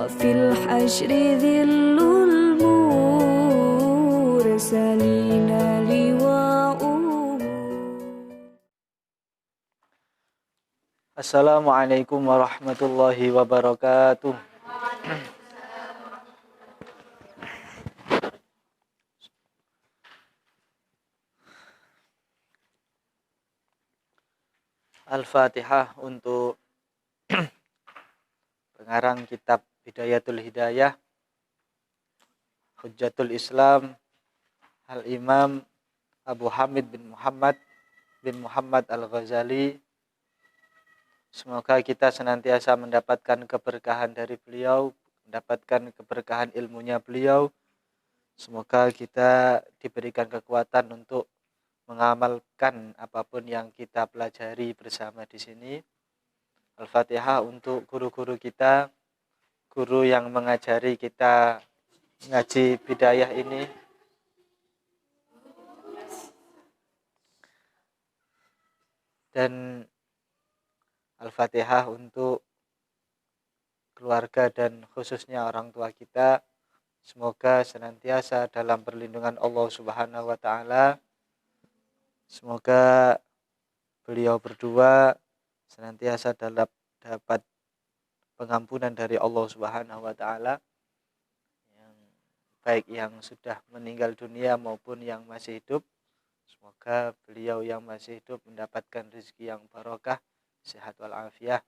وفي الحشر ذل المرسلين لواؤه. Assalamualaikum warahmatullahi wabarakatuh. Al-Fatihah untuk pengarang kitab Bidayatul Hidayah, Hujjatul Islam, Al-Imam Abu Hamid bin Muhammad Al-Ghazali. Semoga kita senantiasa mendapatkan keberkahan dari beliau, mendapatkan keberkahan ilmunya beliau. Semoga kita diberikan kekuatan untuk mengamalkan apapun yang kita pelajari bersama di sini. Al-Fatihah untuk guru-guru kita, guru yang mengajari kita ngaji bidayah ini. Dan Al-Fatihah untuk keluarga dan khususnya orang tua kita. Semoga senantiasa dalam perlindungan Allah Subhanahu wa taala. Semoga beliau berdua senantiasa dapat pengampunan dari Allah Subhanahu wa taala, yang baik yang sudah meninggal dunia maupun yang masih hidup. Semoga beliau yang masih hidup mendapatkan rezeki yang barokah, sehat walafiat.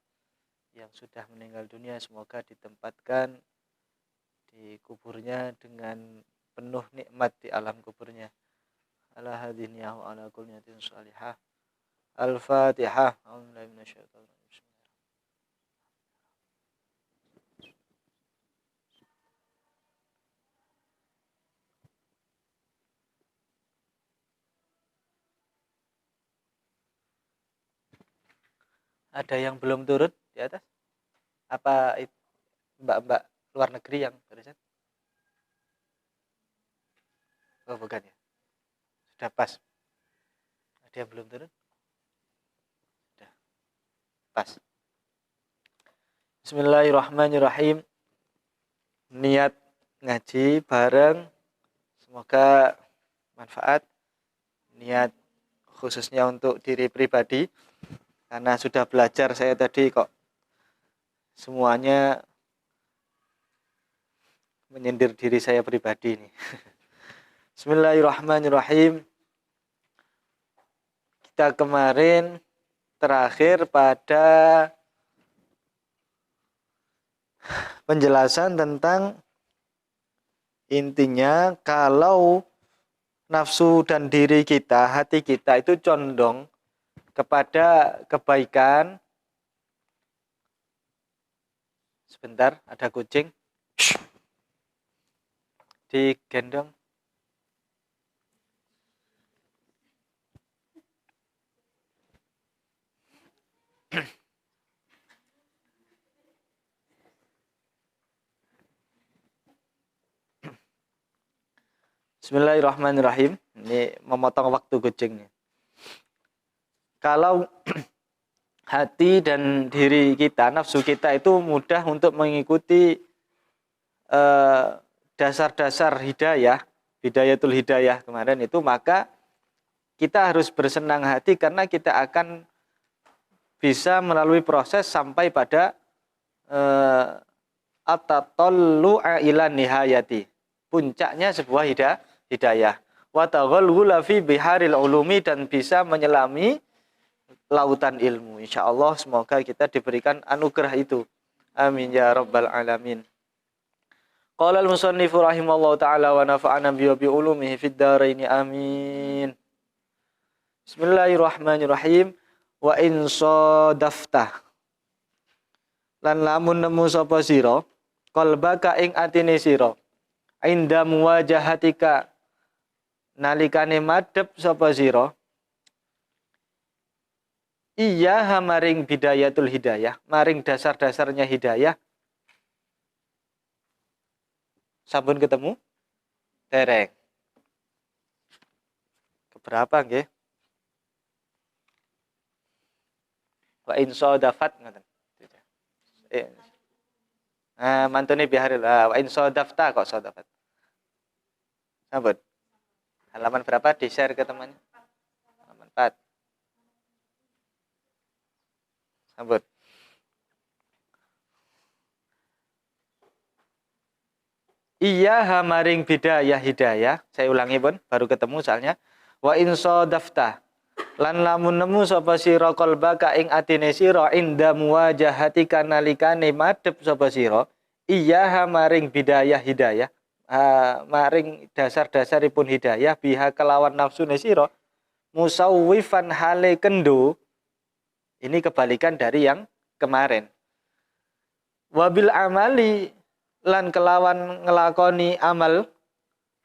Yang sudah meninggal dunia semoga ditempatkan di kuburnya dengan penuh nikmat di alam kuburnya. Ala hadin ya ala kulli niyatin salihah. Al-Fatihah. Ada yang belum turun di atas? Apa mbak-mbak luar negeri yang barusan? Oh bukan ya. Sudah pas. Ada yang belum turun? Sudah pas. Bismillahirrahmanirrahim. Niat ngaji bareng, semoga manfaat. Niat khususnya untuk diri pribadi, karena sudah belajar saya tadi kok semuanya menyindir diri saya pribadi ini. Bismillahirrahmanirrahim. Kita kemarin terakhir pada penjelasan tentang intinya kalau nafsu dan diri kita, hati kita itu condong kepada kebaikan. Sebentar, ada kucing. Digendong. Bismillahirrahmanirrahim. Ini memotong waktu kucingnya. Kalau hati dan diri kita, nafsu kita itu mudah untuk mengikuti dasar-dasar hidayah, bidayatul hidayah kemarin itu, maka kita harus bersenang hati karena kita akan bisa melalui proses sampai pada at-tatallu'a ila nihayati, puncaknya sebuah hidayah. Wa taghalghula fi biharil ulumi, dan bisa menyelami lautan ilmu. Insyaallah semoga kita diberikan anugerah itu. Amin ya rabbal alamin. Qala al-musannifu rahimallahu ta'ala wa nafa'ana bi ulumihi fid dharain amin. Bismillahirrahmanirrahim. Wa in sadafta, lan lamun nemu sapa sira qalbaka ing atine sira inda muwajahatika, nalikane madhep sapa sira iya maring bidayatul hidayah, maring dasar-dasarnya hidayah. Sampun ketemu? Dereng. Keberapa nggih? Wa in sadafat ngoten. Mantune biharil. Wa in sodafta kok sodafat. Sambut. Halaman berapa? Di-share ke temannya. Halaman 4. Sambut. Iya hamaring bidayah hidayah. Saya ulangi pun, baru ketemu soalnya. Wa in sodafta. Lan lamun nemu sapa sira qalbaka ing atine sira inda muwajahatika nalikane madhep sapa sira. Iya hamaring bidayah hidayah. Maring dasar-dasaripun hidayah biha kelawan nafsune sira. Musawwifan hale kendo. Ini kebalikan dari yang kemarin. Wabil amali lan kelawan ngelakoni amal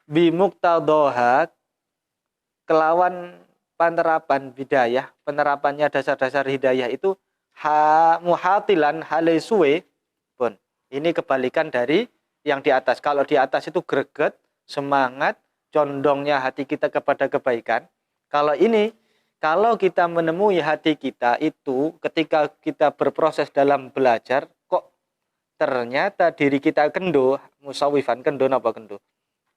bimuqtadhaha kelawan penerapan hidayah, penerapannya dasar-dasar hidayah itu muhatilan hale suwe pun. Ini kebalikan dari yang di atas. Kalau di atas itu greget, semangat, condongnya hati kita kepada kebaikan. Kalau ini, kalau kita menemui hati kita itu ketika kita berproses dalam belajar, kok ternyata diri kita kendo, musawifan kendo napa kendo?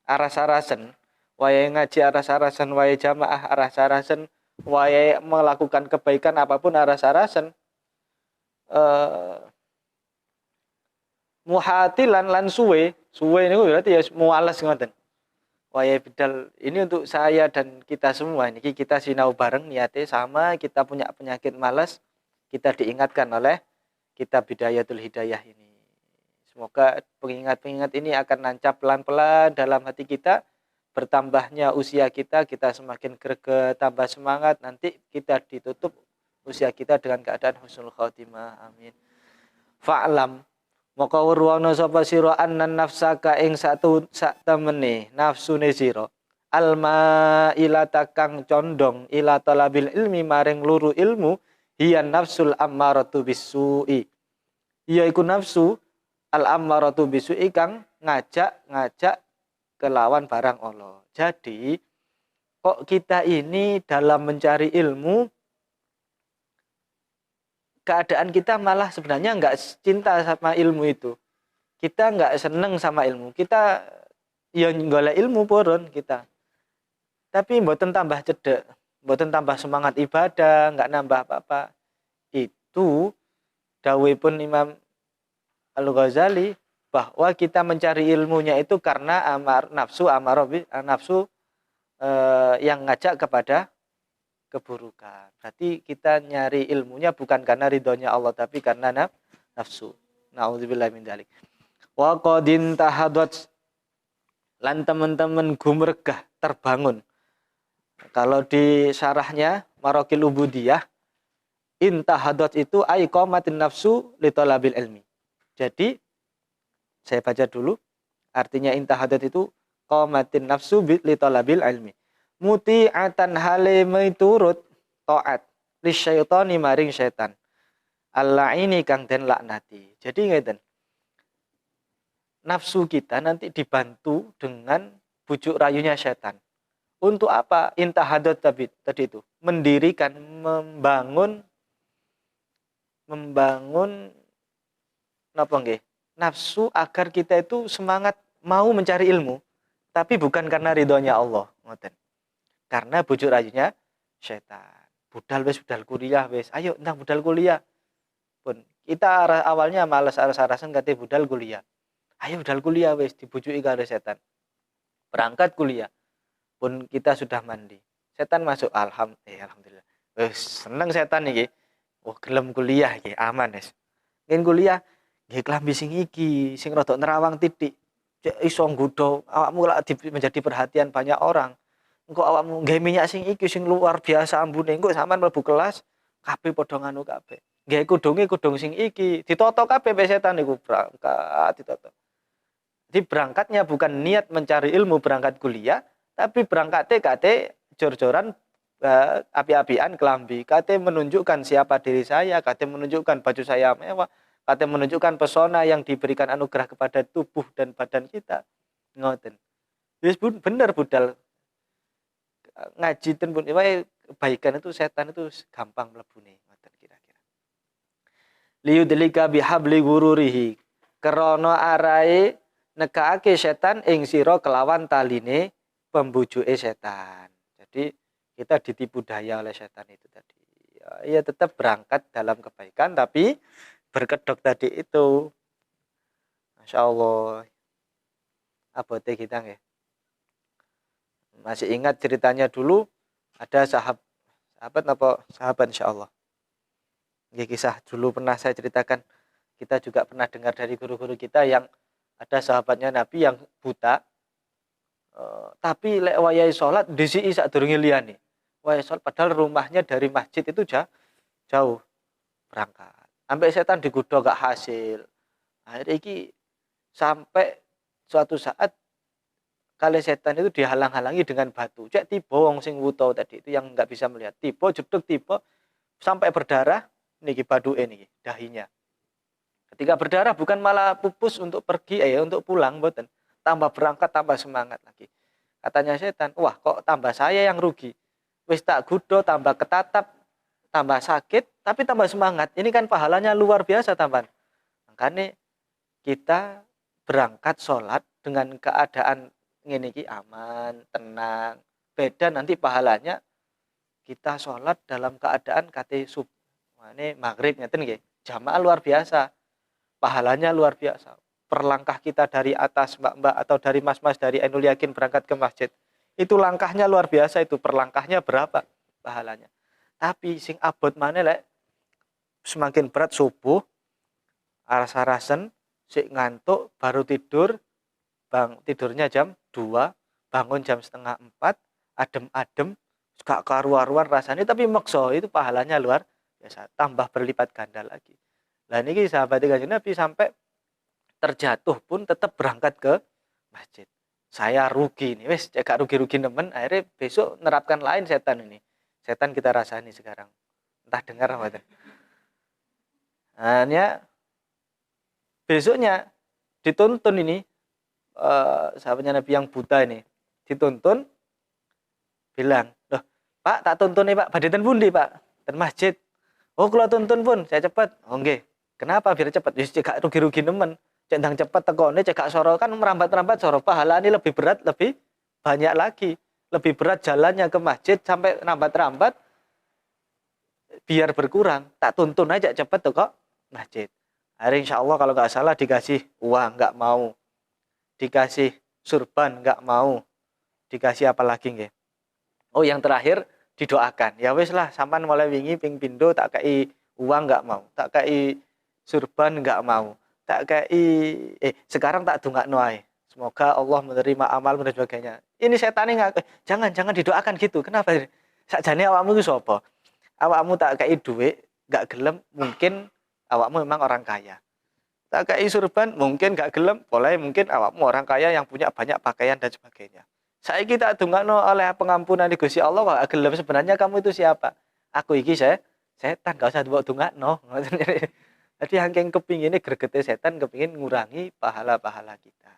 Aras-arasen, wae ngaji aras-arasen, wae jamaah aras-arasen, wae melakukan kebaikan apapun aras-arasen. Muhatilan lan suwe ini berarti ya muales ngoten. Wae bidal ini untuk saya dan kita semua ini kita sinau bareng niatnya sama, kita punya penyakit malas, kita diingatkan oleh kitab Bidayatul Hidayah ini. Semoga pengingat-pengingat ini akan nancap pelan-pelan dalam hati kita. Bertambahnya usia kita semakin greget, tambah semangat, nanti kita ditutup usia kita dengan keadaan husnul khotimah. Amin. Fa'lam maka weruwana sapa sira annan nafsaka ing satu sak temene nafsune sira alma ilata kang condong ila talabil ilmi maring luru ilmu hiya nafsul ammaratu bisu'i. Iya iku nafsu al ammaratu bisu'i kang ngajak kelawan barang Allah. Jadi kok kita ini dalam mencari ilmu keadaan kita malah sebenarnya nggak cinta sama ilmu itu. Kita nggak seneng sama ilmu. Kita ya golek ilmu purun kita. Tapi mboten tambah cedek, mboten tambah semangat ibadah, nggak nambah apa-apa. Itu dawuhipun Imam Al-Ghazali bahwa kita mencari ilmunya itu karena nafsu yang ngajak kepada keburukan. Berarti kita nyari ilmunya bukan karena ridhonya Allah tapi karena nafsu. Nauzubillah min dzalik. Wa qadin tahadat lan teman-teman gumregah terbangun. Kalau di syarahnya Maraqil Ubudiyah intahadat itu ai qamatin nafsu li talabil ilmi. Jadi saya baca dulu artinya intahadat itu qamatin nafsu li talabil ilmi. Muti'atan hale miturut taat li syaitani maring syaitan. Allah ini kang den laknati. Jadi ngeten. Nafsu kita nanti dibantu dengan bujuk rayunya syaitan. Untuk apa? Intahadat tadi itu. Mendirikan, membangun napa nggih? Nafsu agar kita itu semangat mau mencari ilmu, tapi bukan karena ridhonya Allah, ngoten. Karena bujuk rayunya syaitan. Budal kuliah wis. Ayo entang budal kuliah. Pun kita awalnya malas aras-arasan kate budal kuliah. Ayo budal kuliah wis dibujuki karo setan. Berangkat kuliah. Pun kita sudah mandi. Setan masuk alhamdulillah. Wis seneng setan iki. Oh gelem kuliah iki aman wis. Ngen kuliah nggih klambi sing iki sing rada nerawang titik. Cek iso nggodho awakmu lak menjadi perhatian banyak orang. Engko awakmu nggawe minyak sing iki sing luar biasa ambune engko sampean mlebu kelas kabeh padha nganu kabeh. Nggawe kudung sing iki ditoto kabeh mbek setan niku berangkat ditoto. Jadi berangkatnya bukan niat mencari ilmu berangkat kuliah, tapi berangkatnya kate jor-joran api-apian kelambi, kate menunjukkan siapa diri saya, kate menunjukkan baju saya mewah, kate menunjukkan pesona yang diberikan anugerah kepada tubuh dan badan kita. Ngoten. Wis bener budal ngaji ten pun kebaikan itu setan itu gampang mlebune ngoten kira-kira. Liyudlika bihabli gururihi Krana arahe nekake setan ing sira kelawan taline pembujuke setan. Jadi kita ditipu daya oleh setan itu tadi. Ya tetap berangkat dalam kebaikan tapi berkedok tadi itu. Masya Allah. Abote kita nggih. Masih ingat ceritanya dulu ada sahabat insyaallah. Nggih, kisah dulu pernah saya ceritakan. Kita juga pernah dengar dari guru-guru kita yang ada sahabatnya Nabi yang buta. Tapi lek wayahe salat disiki sadurunge liyane. Wayahe salat padahal rumahnya dari masjid itu jauh berangkat. Sampai setan digoda gak hasil. Akhirnya iki sampai suatu saat kali setan itu dihalang-halangi dengan batu. Cek tiba wong sing wuta tadi itu yang nggak bisa melihat. Tiba jeduk tiba sampai berdarah niki baduke niki dahinya. Ketika berdarah bukan malah pupus untuk pergi untuk pulang mboten. Tambah berangkat tambah semangat lagi. Katanya setan, "Wah, kok tambah saya yang rugi. Wis tak gudo tambah ketatap, tambah sakit, tapi tambah semangat. Ini kan pahalanya luar biasa tambahan." Makanya kita berangkat sholat dengan keadaan ngene iki aman, tenang. Beda nanti pahalanya kita sholat dalam keadaan kate maghrib ngeten nggih. Jamaah luar biasa. Pahalanya luar biasa. Perlangkah kita dari atas mbak-mbak atau dari mas-mas dari Ainul Yakin berangkat ke masjid. Itu langkahnya luar biasa itu. Perlangkahnya berapa pahalanya. Tapi sing abot maneh lek semakin berat subuh aras-arasen sik ngantuk baru tidur. Tidurnya jam 2, bangun jam setengah 4, adem-adem, gak karu-karuan rasanya, tapi maksa itu pahalanya luar biasa, tambah berlipat ganda lagi. Lah niki sahabat Kanjeng Nabi sampai terjatuh pun tetap berangkat ke masjid. Saya rugi nih, wes gak rugi-rugi nemen, akhirnya besok nerapkan lain setan ini. Setan kita rasani sekarang. Entah dengar apa itu. Hanya besoknya dituntun ini sahabatnya Nabi yang buta ini dituntun bilang, "Loh, Pak, tak tuntun nih Pak, badhe ten pundi Pak?" "Ten masjid." "Oh, kula tuntun pun, saya cepat." "Oh nggih. Kenapa biar cepat?" "Wis cekak rugi-rugi nemen. Cek ndang cepet tekone cekak soro kan merambat-rambat soro pahalane lebih berat, lebih banyak lagi. Lebih berat jalannya ke masjid sampai rambat-rambat biar berkurang. Tak tuntun aja cepet tuh kok masjid." Hari insyaallah kalau nggak salah dikasih uang nggak mau. Dikasih surban nggak mau, dikasih apa lagi nggih? Oh, yang terakhir didoakan. Ya wis lah, sampean mulai wingi ping pindho tak kei uang nggak mau, tak kei surban nggak mau, tak kei sekarang tak dongakno ae. Semoga Allah menerima amal dan sebagainya. Ini setan jangan didoakan gitu. Kenapa? Sakjane awakmu ku sapa? Awakmu tak kei duit, nggak gelem, mungkin awakmu memang orang kaya. Tak kei surban mungkin gak gelem, boleh mungkin awakmu orang kaya yang punya banyak pakaian dan sebagainya. Saiki tak dongakno oleh pengampunan Gusti Allah kok gak gelem, sebenarnya kamu itu siapa? Aku iki setan, gak usah mbok dongakno. Jadi angking kepingine gregete setan kepingin ngurangi pahala-pahala kita.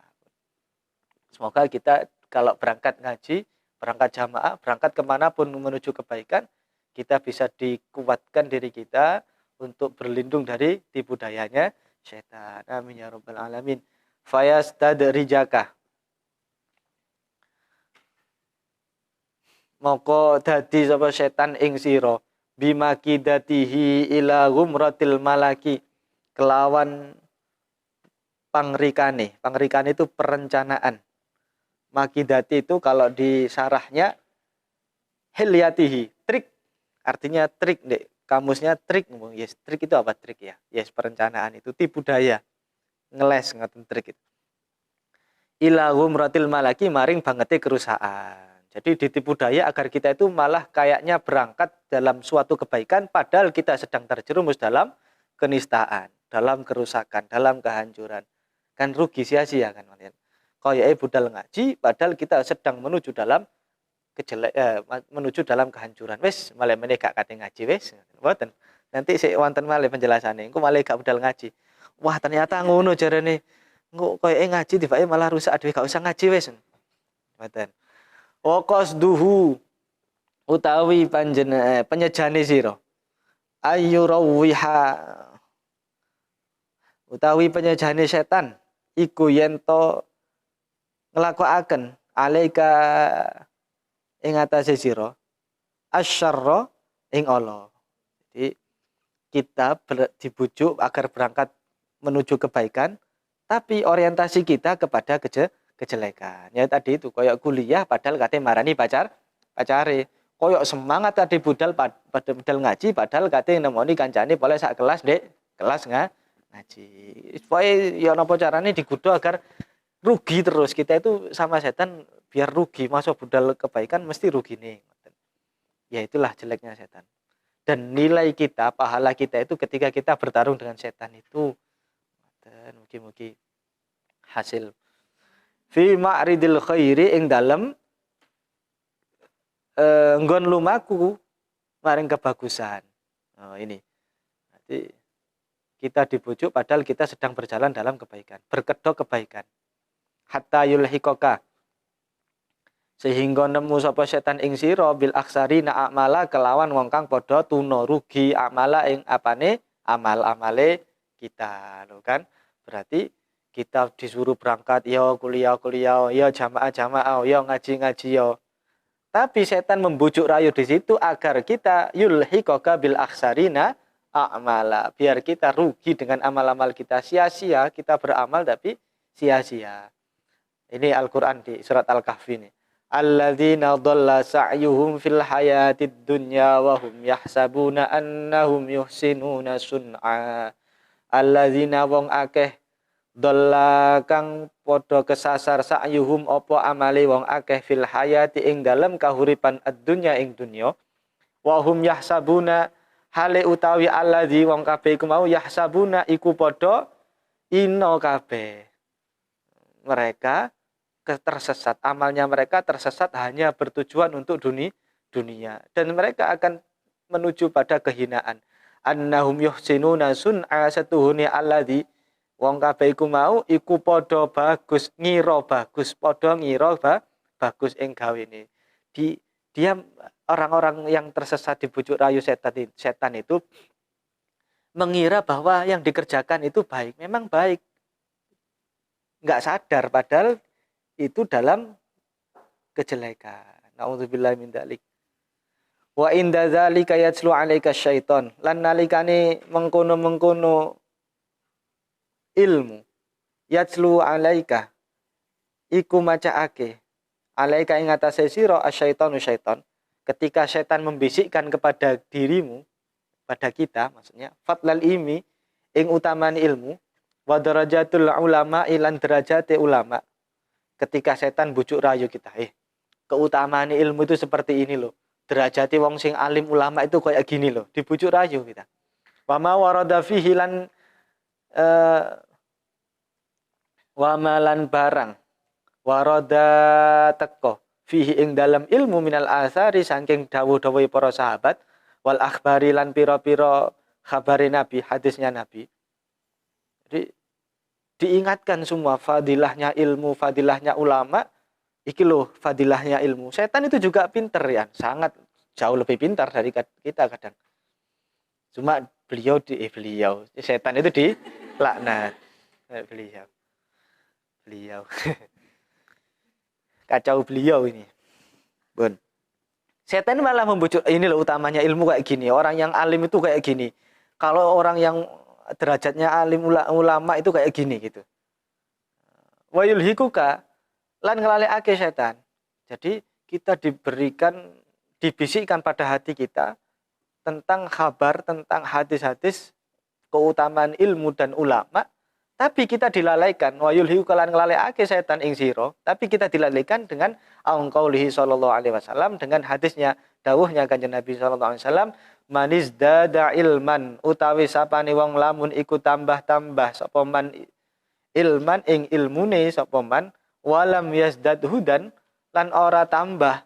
Semoga kita kalau berangkat ngaji, berangkat jamaah, berangkat kemanapun menuju kebaikan, kita bisa dikuatkan diri kita untuk berlindung dari tipu dayanya setan. Amin ya rabbal alamin. Fayastadrijaka. Moko dadi sapa setan ing sira bimakidatihi ila ghumratil malaki kelawan pangrikane. Pangrikane itu perencanaan. Makidati itu kalau di sarahnya hilyatihi, trik. Artinya trik, Dek. Kamusnya trik, yes, trik itu apa trik ya? Yes, perencanaan itu tipu daya. Ngeles ngoten trik itu. Ila ghumratil malaki maring bangete kerusakan. Jadi ditipu daya agar kita itu malah kayaknya berangkat dalam suatu kebaikan padahal kita sedang terjerumus dalam kenistaan, dalam kerusakan, dalam kehancuran. Kan rugi sia-sia kan kalian. Koyoke budal ngaji padahal kita sedang menuju dalam menuju dalam kehancuran. Wis malah meneh gak kate ngaji wis. Mboten. Nanti sik wonten malih penjelasane. Engko malih gak budal ngaji. Wah, ternyata ngono jarene. Engko koyoke ngaji tibake malah rusak dhewe, gak usah ngaji wis. Mboten. Wa qasduhu utawi penyejane sira. Ayyurawiha utawi penyejane setan iku yen to nglakokaken alaika ing atase sira asyarra ing ala. Jadi kita dibujuk agar berangkat menuju kebaikan, tapi orientasi kita kepada kejelekan. Ya tadi itu koyok kuliah padahal kate marani pacare. Koyok semangat tadi budal ngaji padahal kate nemoni kancane boleh sak kelas Dek, kelas ngaji. Pokoke ya napa carane digudo agar rugi terus. Kita itu sama setan biar rugi, masuk budal kebaikan mesti rugi nih. Ya itulah jeleknya setan. Dan nilai kita, pahala kita itu ketika kita bertarung dengan setan itu. Dan mugi-mugi hasil. Fi ma'ridil khairi ing dalem nggon lumaku maring kebagusan. Oh ini. Berarti kita dibujuk padahal kita sedang berjalan dalam kebaikan, berkedok kebaikan. Hatta yulhiqaka sehingga nemu sapa setan ing sira bil aksari na amala kelawan wong kang padha tuna rugi amala ing apane amal-amale kita lho kan. Berarti kita disuruh berangkat ya kuliah ya jamaah ya ngaji ya. Tapi setan membujuk rayu di situ agar kita yulhiqaka bil aksarina a'mala, biar kita rugi dengan amal-amal kita, sia-sia kita beramal tapi sia-sia. Ini Al-Qur'an di surat Al-Kahfi ini. Alladzina dhalla sa'yuhum fil hayatid dunya wa hum yahsabuna annahum yuhsinuna sun'a. Alladzina wong akeh dhalla kang padha kesasar sa'yuhum apa amale wong akeh fil hayati ing dalem kahuripan ad-dunya ing dunya wa hum yahsabuna hale utawi alladzi wong kabeh iku mau yahsabuna iku padha ina kabeh. Mereka tersesat, amalnya mereka tersesat hanya bertujuan untuk dunia dan mereka akan menuju pada kehinaan. Annahum yuhsinuna sun'a satuhuni alladzi wong kabeh iku mau iku padha bagus ngira bagus padha ngira bagus ing gawene. Dia orang-orang yang tersesat di bujuk rayu setan itu mengira bahwa yang dikerjakan itu baik, memang baik. Enggak sadar padahal itu dalam kejelekan. Nauzubillahi min dzalik. Wa inda dzalika yatslu 'alaika syaiton. Lan nalikane mengkono-mengkono ilmu yatslu 'alaika iku macaake 'alaika ing atase sira asyaitonu syaiton. Ketika setan membisikkan kepada dirimu, pada kita maksudnya fadlal ilmi ing utamani ilmu wa darajatul ulama ilan derajate ulama. Ketika setan bujuk rayu kita, keutamaan ilmu itu seperti ini loh. Derajati wong sing alim ulama itu kayak gini loh, dibujuk rayu kita. Wa ma warada fihi lan wa malan barang warada teko fihi ing dalam ilmu minal asari saking dawuh-dawuhe para sahabat wal akhbari lan pira-pira khabari nabi, hadisnya nabi. Jadi diingatkan semua fadilahnya ilmu, fadilahnya ulama. Iki loh fadilahnya ilmu. Setan itu juga pinter ya, sangat jauh lebih pintar dari kita kadang. Cuma beliau setan itu dilaknat. Beliau. Kacau beliau ini. Bun. Setan malah membujuk, ini loh utamanya ilmu kayak gini. Orang yang alim itu kayak gini. Kalau orang yang derajatnya alim ulama itu kayak gini gitu. Wa yulhikuka lan ngelalekake setan. Jadi kita dibisikkan pada hati kita tentang kabar, tentang hadis-hadis keutamaan ilmu dan ulama, tapi kita dilalaikan. Wa yulhikuka lan ngelalekake setan ing sira, tapi kita dilalaikan dengan qaulihi sallallahu alaihi wasallam, dengan hadisnya dawuhnya Kanjeng Nabi sallallahu alaihi wasallam, manizdada ilman utawi sapane wong lamun iku tambah-tambah sapa man ilman ing ilmune sapa man walam yazdad hudan lan ora tambah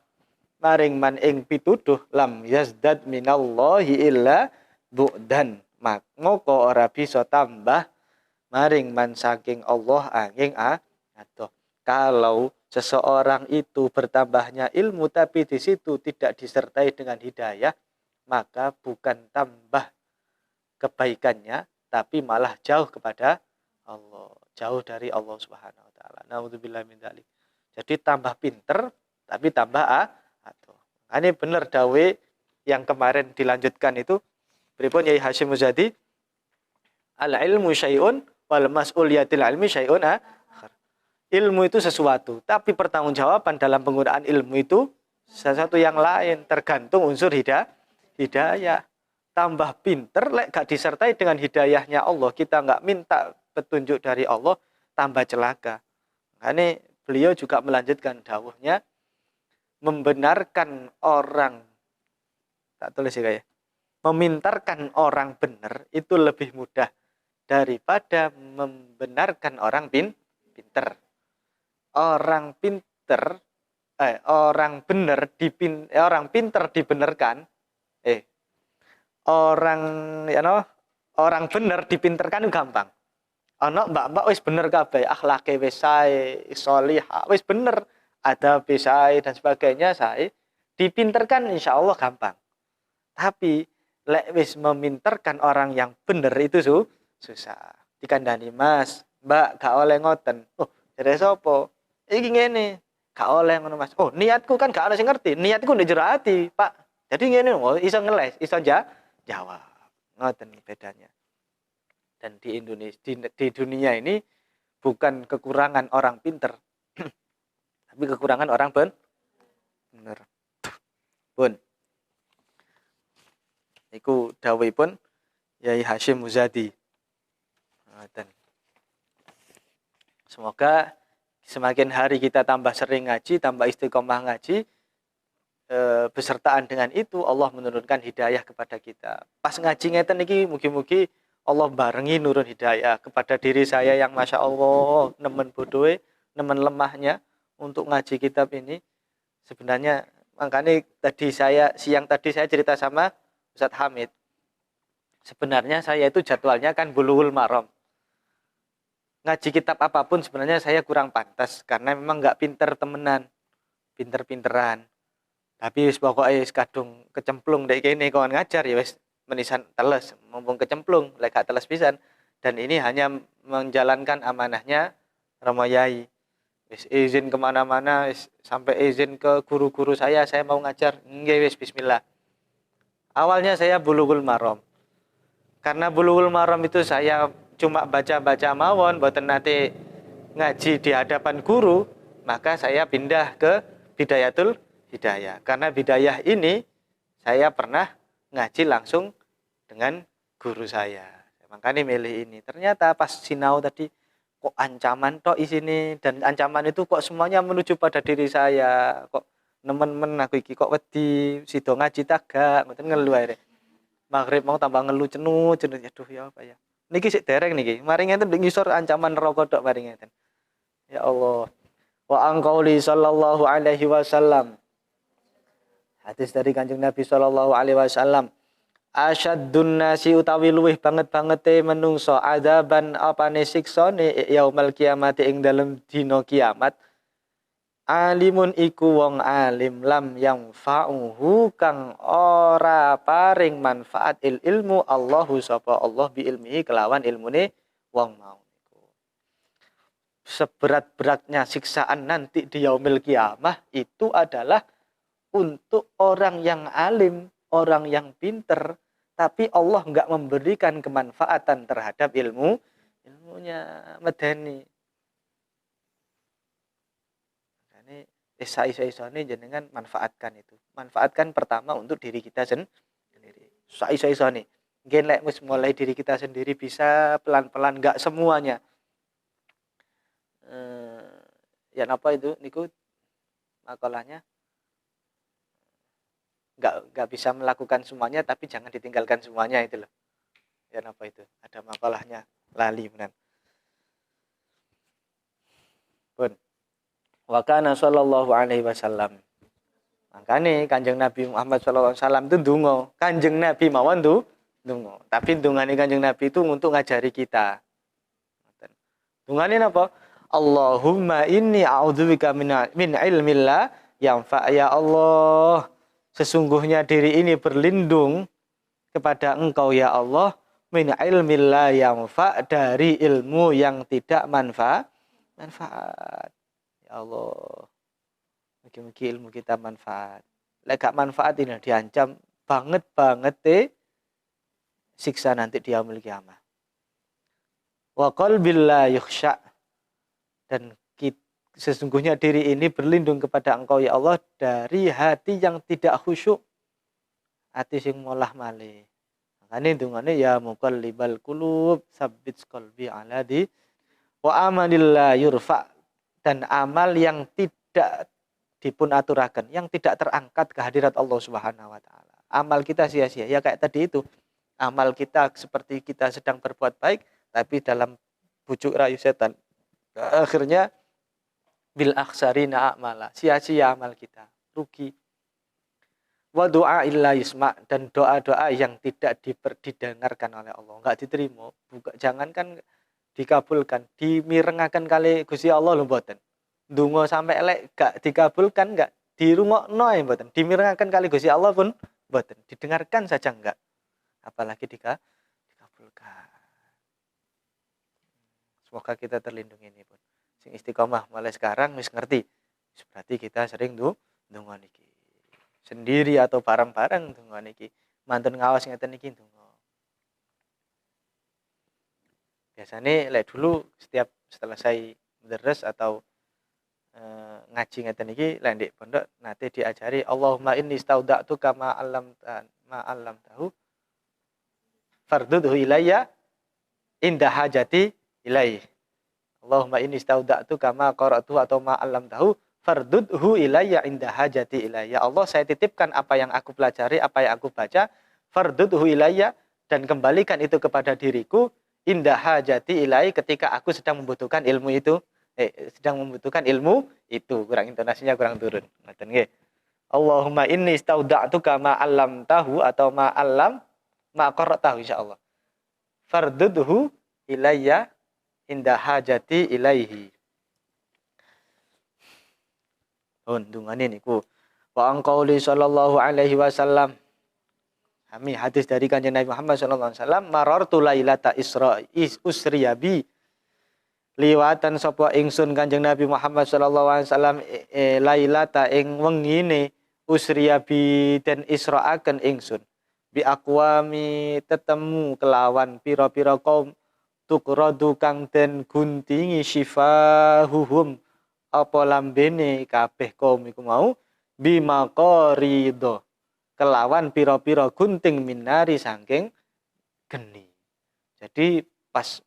maring man ing pituduh lam yazdad minallahi illa bu'dan maka ora bisa tambah maring man saking Allah angin adoh. Kalau seseorang itu bertambahnya ilmu tapi di situ tidak disertai dengan hidayah, maka bukan tambah kebaikannya, tapi malah jauh kepada Allah, jauh dari Allah Subhanahu wa taala. Nauzubillah min dzalik. Jadi tambah pinter tapi tambah atuh. Ini bener dawe yang kemarin dilanjutkan itu pripun Yai Hasyim Muzadi? Al ilmu syai'un wal mas'uliyatil ilmi syai'un akhar. Ilmu itu sesuatu, tapi pertanggungjawaban dalam penggunaan ilmu itu sesuatu yang lain, tergantung unsur hidayah. Tambah pinter lek gak disertai dengan hidayahnya Allah, kita nggak minta petunjuk dari Allah, tambah celaka. Ini beliau juga melanjutkan dawuhnya, membenarkan orang, tak tulis ya kayak, memintarkan orang benar itu lebih mudah daripada membenarkan orang pinter. Orang pinter, orang benar orang pinter dibenarkan, orang benar dipinterkan itu gampang. Ana mbak-mbak wis bener kabeh, akhlake wis sae, sholihah wis bener, ada sae dan sebagainya sae, dipinterkan insyaallah gampang. Tapi lek wis meminterkan orang yang bener itu susah. Dikandani, Mas, Mbak gak oleh ngoten. Oh, jare sapa? Iki ngene. Gak oleh ngono, Mas. Oh, niatku kan gak ada sing ngerti. Niatku ndek jero ati, Pak. Jadi ngene, oh, iso ngeles, iso jawab. Ngoten bedanya. Dan di Indonesia, di dunia ini bukan kekurangan orang pinter, tapi kekurangan orang bener. Pun. Iku dawuhipun Yai Hasyim Muzadi. Dan semoga semakin hari kita tambah sering ngaji, tambah istiqomah ngaji, besertaan dengan itu Allah menurunkan hidayah kepada kita. Pas ngaji ngeten iki mugi-mugi Allah barengi nurun hidayah kepada diri saya yang Masya Allah nemen bodohe, nemen lemahnya untuk ngaji kitab ini. Sebenarnya makanya siang tadi saya cerita sama Ustadz Hamid. Sebenarnya saya itu jadwalnya kan Bulughul Maram. Ngaji kitab apapun sebenarnya saya kurang pantas karena memang nggak pinter temenan, pinter-pinteran. Tapi pokoknya kadung kecemplung dek kene kawan ngajar ya wis menisan teles, mumpung kecemplung, lek gak teles pisan. Dan ini hanya menjalankan amanahnya Romo Yai. Wis izin kemana-mana, sampai izin ke guru-guru saya mau ngajar, nggih wis bismillah. Awalnya saya Bulughul Maram. Karena Bulughul Maram itu saya cuma baca-baca mawon, mboten nate ngaji di hadapan guru, maka saya pindah ke Bidayatul Hidayah. Karena Bidayah ini saya pernah ngaji langsung dengan guru saya. Makanya milih ini. Ternyata pas sinau tadi kok ancaman tok isine, dan ancaman itu kok semuanya menuju pada diri saya. Kok nemen-men aku iki kok wedi sida ngaji tagak, ngoten ngelu ae. Maghrib mau tambah ngelu jenuh, aduh ya apa ya. Niki sik dereng niki. Mari ngeten ngisor ancaman neraka tok mari ngeten. Ya Allah. Wa anqauli sallallahu alaihi wasallam. Hadis dari Kanjeng Nabi sallallahu alaihi wasallam. Asyaddun nasi utawi luwih banget-bangete menungso adaban apane siksane yaumul kiamat ing dalem dina kiamat. Alimun iku wong alim lam yang fa'uhu kang ora paring manfaat ilmu Allahu sapa Allah bi ilmihi kelawan ilmune wong mau niku. Seberat-beratnya siksaan nanti di yaumil kiamah itu adalah untuk orang yang alim, orang yang pinter, tapi Allah enggak memberikan kemanfaatan terhadap ilmunya medeni. Isa-isa-isane jenengan manfaatkan itu. Manfaatkan pertama untuk diri kita sendiri. Isa-isane. Nggih lek wis mulai diri kita sendiri bisa pelan-pelan, enggak semuanya. Ya napa itu niku makalahnya? Enggak bisa melakukan semuanya tapi jangan ditinggalkan semuanya itu loh. Ya napa itu? Ada makalahnya. Lali benar. Pun wa kana sallallahu alaihi wasallam. Makane Kanjeng Nabi Muhammad sallallahu alaihi wasallam itu ndonga. Kanjeng Nabi mawon ndonga. Tapi ndongane Kanjeng Nabi itu untuk ngajari kita. Ndongane napa? Allahumma inni a'udzubika min ilmin la yanfa. Ya Allah, sesungguhnya diri ini berlindung kepada Engkau ya Allah min ilmin la yanfa, dari ilmu yang tidak manfaat. Ya Allah, mugi-mugi ilmu kita manfaat. Lek gak manfaat ini diancam banget siksa nanti di yaumil kiamah. Wa qalbil la yukhsha, dan sesungguhnya diri ini berlindung kepada Engkau ya Allah dari hati yang tidak khusyuk, hati sing molah malih. Makane dungane ya muqallibal qulub tsabbit qalbi ala di wa amalillah yurfa, dan amal yang tidak dipun aturaken, yang tidak terangkat ke hadirat Allah Subhanahu wa taala. Amal kita sia-sia. Ya kayak tadi itu. Amal kita seperti kita sedang berbuat baik tapi dalam bujuk rayu setan. Akhirnya bil akhsarina a'mala. Sia-sia amal kita. Rugi. Wa du'a illa yusma, dan doa-doa yang tidak didengarkan oleh Allah, enggak diterima. Jangankan dikabulkan, dimirengaken kali Gusti Allah lho mboten. Ndonga sampai elek gak dikabulkan, enggak dirungokno ya mboten. Dimirengaken kali Gusti Allah pun mboten. Didengarkan saja enggak. Apalagi dikabulkan. Semoga kita terlindungi ini pun. Sing istiqomah mulai sekarang wis ngerti. Berarti kita sering ndonga niki. Sendiri atau bareng-bareng ndonga niki. Mantun ngawas ngeten niki ndonga. Biasanya lek dulu setiap selesai deres atau ngaji ngeten iki lek ndek pondok nate diajari Allahumma inni stauda'tu kama alam tahu fardudhu ilayya inda hajati ilaih. Allahumma inni stauda'tu kama qara'tu atau ma alam tahu fardudhu ilayya inda hajati ilayya. Ya Allah, saya titipkan apa yang aku pelajari, apa yang aku baca, fardudhu ilayya, dan kembalikan itu kepada diriku inda hajati ilaih, ketika aku sedang membutuhkan ilmu itu. Kurang intonasinya, kurang turun. Ngoten nggih. Allahumma inni stauda'tuka ma 'allamtahu atau ma qara'tahu insyaallah. Fardudhu ilayya inda hajati ilaihi. Undungane niku. Wa anqauli sallallahu alaihi wasallam. Kami hadis dari Kanjeng Nabi Muhammad sallallahu alaihi wasallam, marartu lailata usriyabi, liwatan sapa ingsun Kanjeng Nabi Muhammad sallallahu alaihi wasallam lailata ing wengine usriyabi den israaken ingsun bi aqwami tetemu kelawan pira-pira kaum tukradu kang den guntingi syifahuhum apa lambene kabeh kaum iku mau bimaqarido kelawan pira-pira gunting minari saking geni. Jadi pas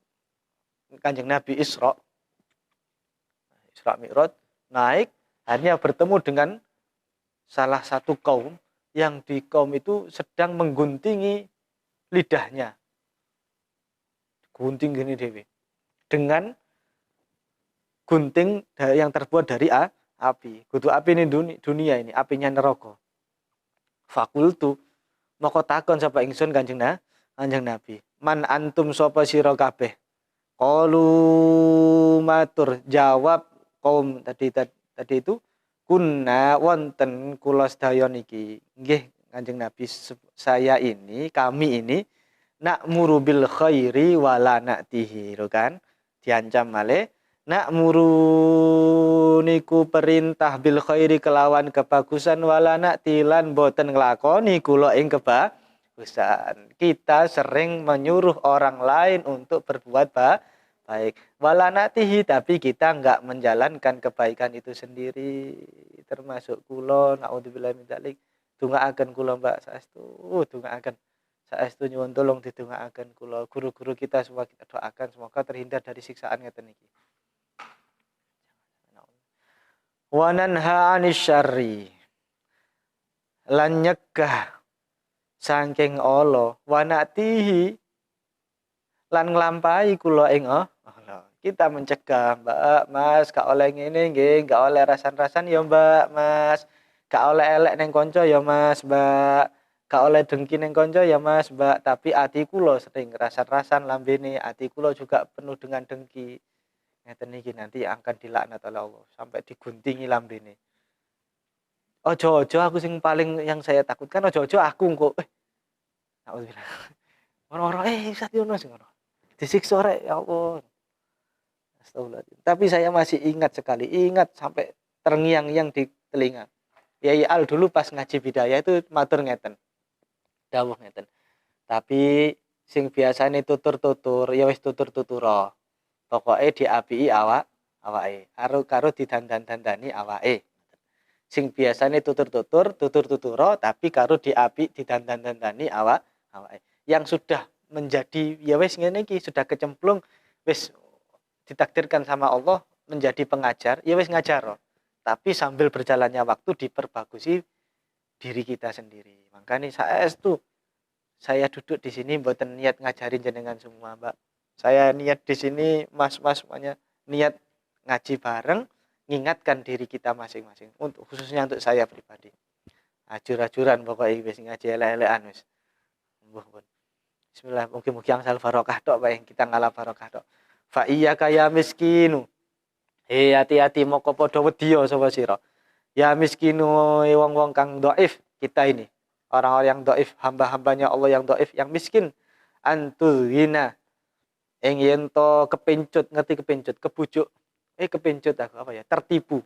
Kanjeng Nabi Isra Mi'raj naik, hanya bertemu dengan salah satu kaum yang di kaum itu sedang mengguntingi lidahnya. Gunting gini dewe. Dengan gunting yang terbuat dari api. Kudu api ini dunia ini, apinya neraka. Fakultu maka takon sapa ingsun Kanjeng Nabi, man antum sapa sira kabeh? Qalu matur, jawab kaum tadi itu, kunna wonten kula sedaya niki. Nggih Kanjeng Nabi, kami ini na'muru bil khairi wala na'tihi, kan? Diancam malih na'muru niku perintah bil khairi kelawan kebagusan wala na'tilan boten nglakoni kula ing kebagusan. Kita sering menyuruh orang lain untuk berbuat baik. Wala na'tihi, tapi kita enggak menjalankan kebaikan itu sendiri. Termasuk kula naudzubillahi min dzalik. Dongaaken kula Mbak saestu, dongaaken saestu nyuwun tolong didongaaken kula. Guru-guru kita semua kita doakan semoga terhindar dari siksaan ngeten iki. Wa nanha 'anil syarri, lan nyegah saking ala, wa na'tihi lan nglampahi kula ing Allah. Kita mencegah, Mbak, Mas, gak oleh ngene nggih, gak oleh rasan-rasan ya, Mbak, Mas. Gak oleh elek neng konco ya, Mas, Mbak. Gak oleh dengki neng konco ya, Mas, Mbak. Tapi ati kula sering rasan-rasan lambene, ati kula juga penuh dengan dengki. Ngeten iki nanti akan dilaknat oleh Allah sampai diguntingi lambene. Ojo-ojo aku sing paling yang saya takutkan, ojo-ojo aku engko. Alhamdulillah. Orang-orang Ustaz Yono sing ngono. Disiksa rek ya Allah. Astagfirullahaladzim. Tapi saya masih ingat sekali, ingat sampai terngiang-ngiang di telinga. Yai Al dulu pas ngaji bidayah itu matur ngeten. Dawuh ngeten. Tapi sing biasane tutur-tutur ya wis tutur-tuturo. Pokoke diapiki awake. Karo didandan-dandani awake. Sing biasane tutur-tuturo tapi karo didandan-dandani awake. Yang sudah menjadi ya wis ngene iki sudah kecemplung wis ditakdirkan sama Allah menjadi pengajar, ya wis ngajar. Tapi sambil berjalannya waktu diperbagusi diri kita sendiri. Makanya saya duduk di sini mboten niat ngajarin jenengan semua, Mbak. Saya niat di sini mas-mas semuanya niat ngaji bareng, ngingatkan diri kita masing-masing. Khususnya untuk saya pribadi. Ajur-ajuran pokoknya wis ngaji elek-elekan wis. Bismillah, mungkin-mungkin angsal barokah tok bae kita ngalah barokah tok. Fa iya kaya miskinu. Hati-hati moko padha wedya sapa sira. Ya miskinu wong-wong kang dhaif kita ini. Orang-orang yang dhaif, hamba-hambanya Allah yang dhaif, yang miskin. Antuzina. Ing yen to kepencut, ngerti kepencut, kebujuk. Kepencut aku apa ya? Tertipu.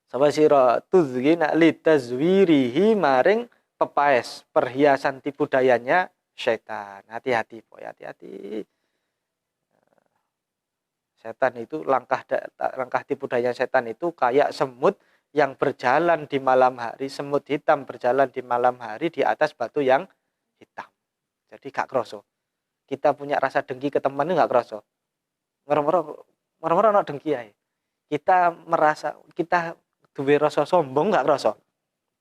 Sapa sira tuzina litazwirihi maring pepaes, perhiasan tipu dayanya setan. Hati-hati, boy, hati-hati. Setan itu langkah tipu daya setan itu kayak semut yang berjalan di malam hari, semut hitam berjalan di malam hari di atas batu yang hitam. Jadi gak kroso. Kita punya rasa dengki ke teman itu gak kroso. Merem-merem ana dengki ae. Kita merasa kita duwe rasa sombong gak kroso.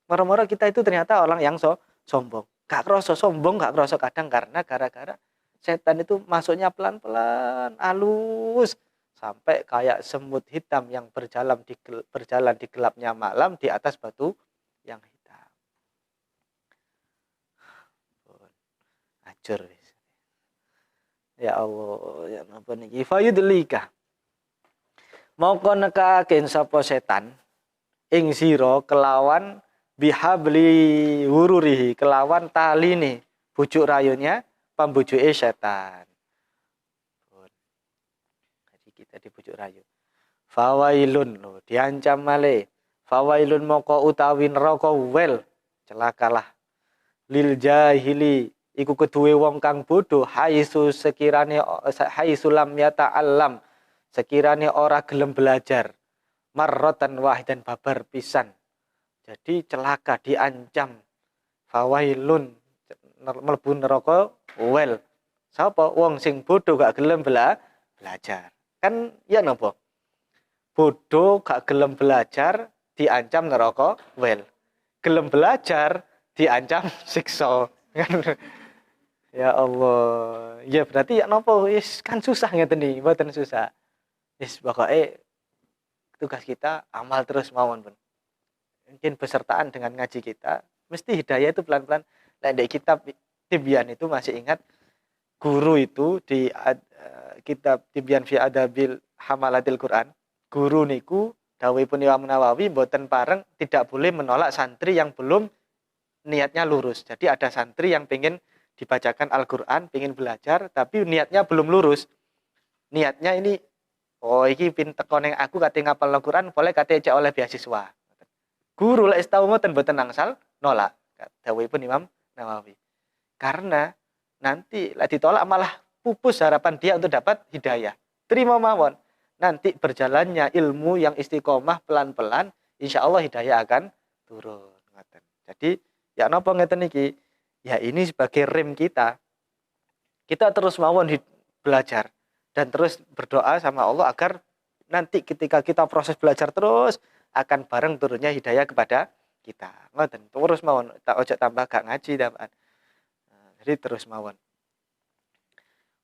Merem-merem kita itu ternyata orang yang sombong. Gak kroso sombong, gak kroso kadang karena gara-gara setan itu masuknya pelan-pelan, halus. Sampai kayak semut hitam yang berjalan di gelapnya malam di atas batu yang hitam. Acur. Ya Allah, ya napa niki fayudlika. Mongko nekaken sapa setan ing sira kelawan bihabli wururihi, kelawan taline bujuk rayunya pambujuke setan. Kita dibujuk rayu. Fawailun lo diancam male. Fawailun moko utawi neraka wel celakalah. Lil jahili iku keduwe wong kang bodoh haisu lam yata'allam sekirane ora gelem belajar marratan wahidan babar pisan. Jadi celaka diancam. Fawailun mlebu neraka wel. Sapa wong sing bodoh gak gelem belajar. Kan ya napa? Bodoh gak gelem belajar diancam neraka wel. Gelem belajar diancam siksa. Ya Allah. Ya berarti ya napa wis kan susah ngeten iki, mboten susah. Wis pokoke tugas kita amal terus mawon pun. Mungkin besertaan dengan ngaji kita, mesti hidayah itu pelan-pelan. Nah, di kitab Tibyan itu masih ingat guru itu di kitab Tibyan fi Adabil Hamalatil Quran, guru niku dawuhipun Imam Nawawi mboten pareng tidak boleh menolak santri yang belum niatnya lurus. Jadi ada santri yang pengen dibacakan Al-Quran, pengen belajar tapi niatnya belum lurus. Niatnya ini iki pin teko ning aku kate ngapal Al-Quran, boleh kate cek oleh beasiswa. Guru lek tau ngoten mboten angsal nolak. Dawuhipun Imam Nawawi. Karena nanti lek ditolak malah pupus harapan dia untuk dapat hidayah. Terima mawon. Nanti berjalannya ilmu yang istiqomah pelan-pelan, insya Allah hidayah akan turun. Jadi, ya napa ngeten iki? Ya ini sebagai rem kita. Kita terus mawon belajar dan terus berdoa sama Allah agar nanti ketika kita proses belajar terus akan bareng turunnya hidayah kepada kita. Ngoten. Terus mawon tak ojo tambah gak ngaji dapat. Jadi terus mawon.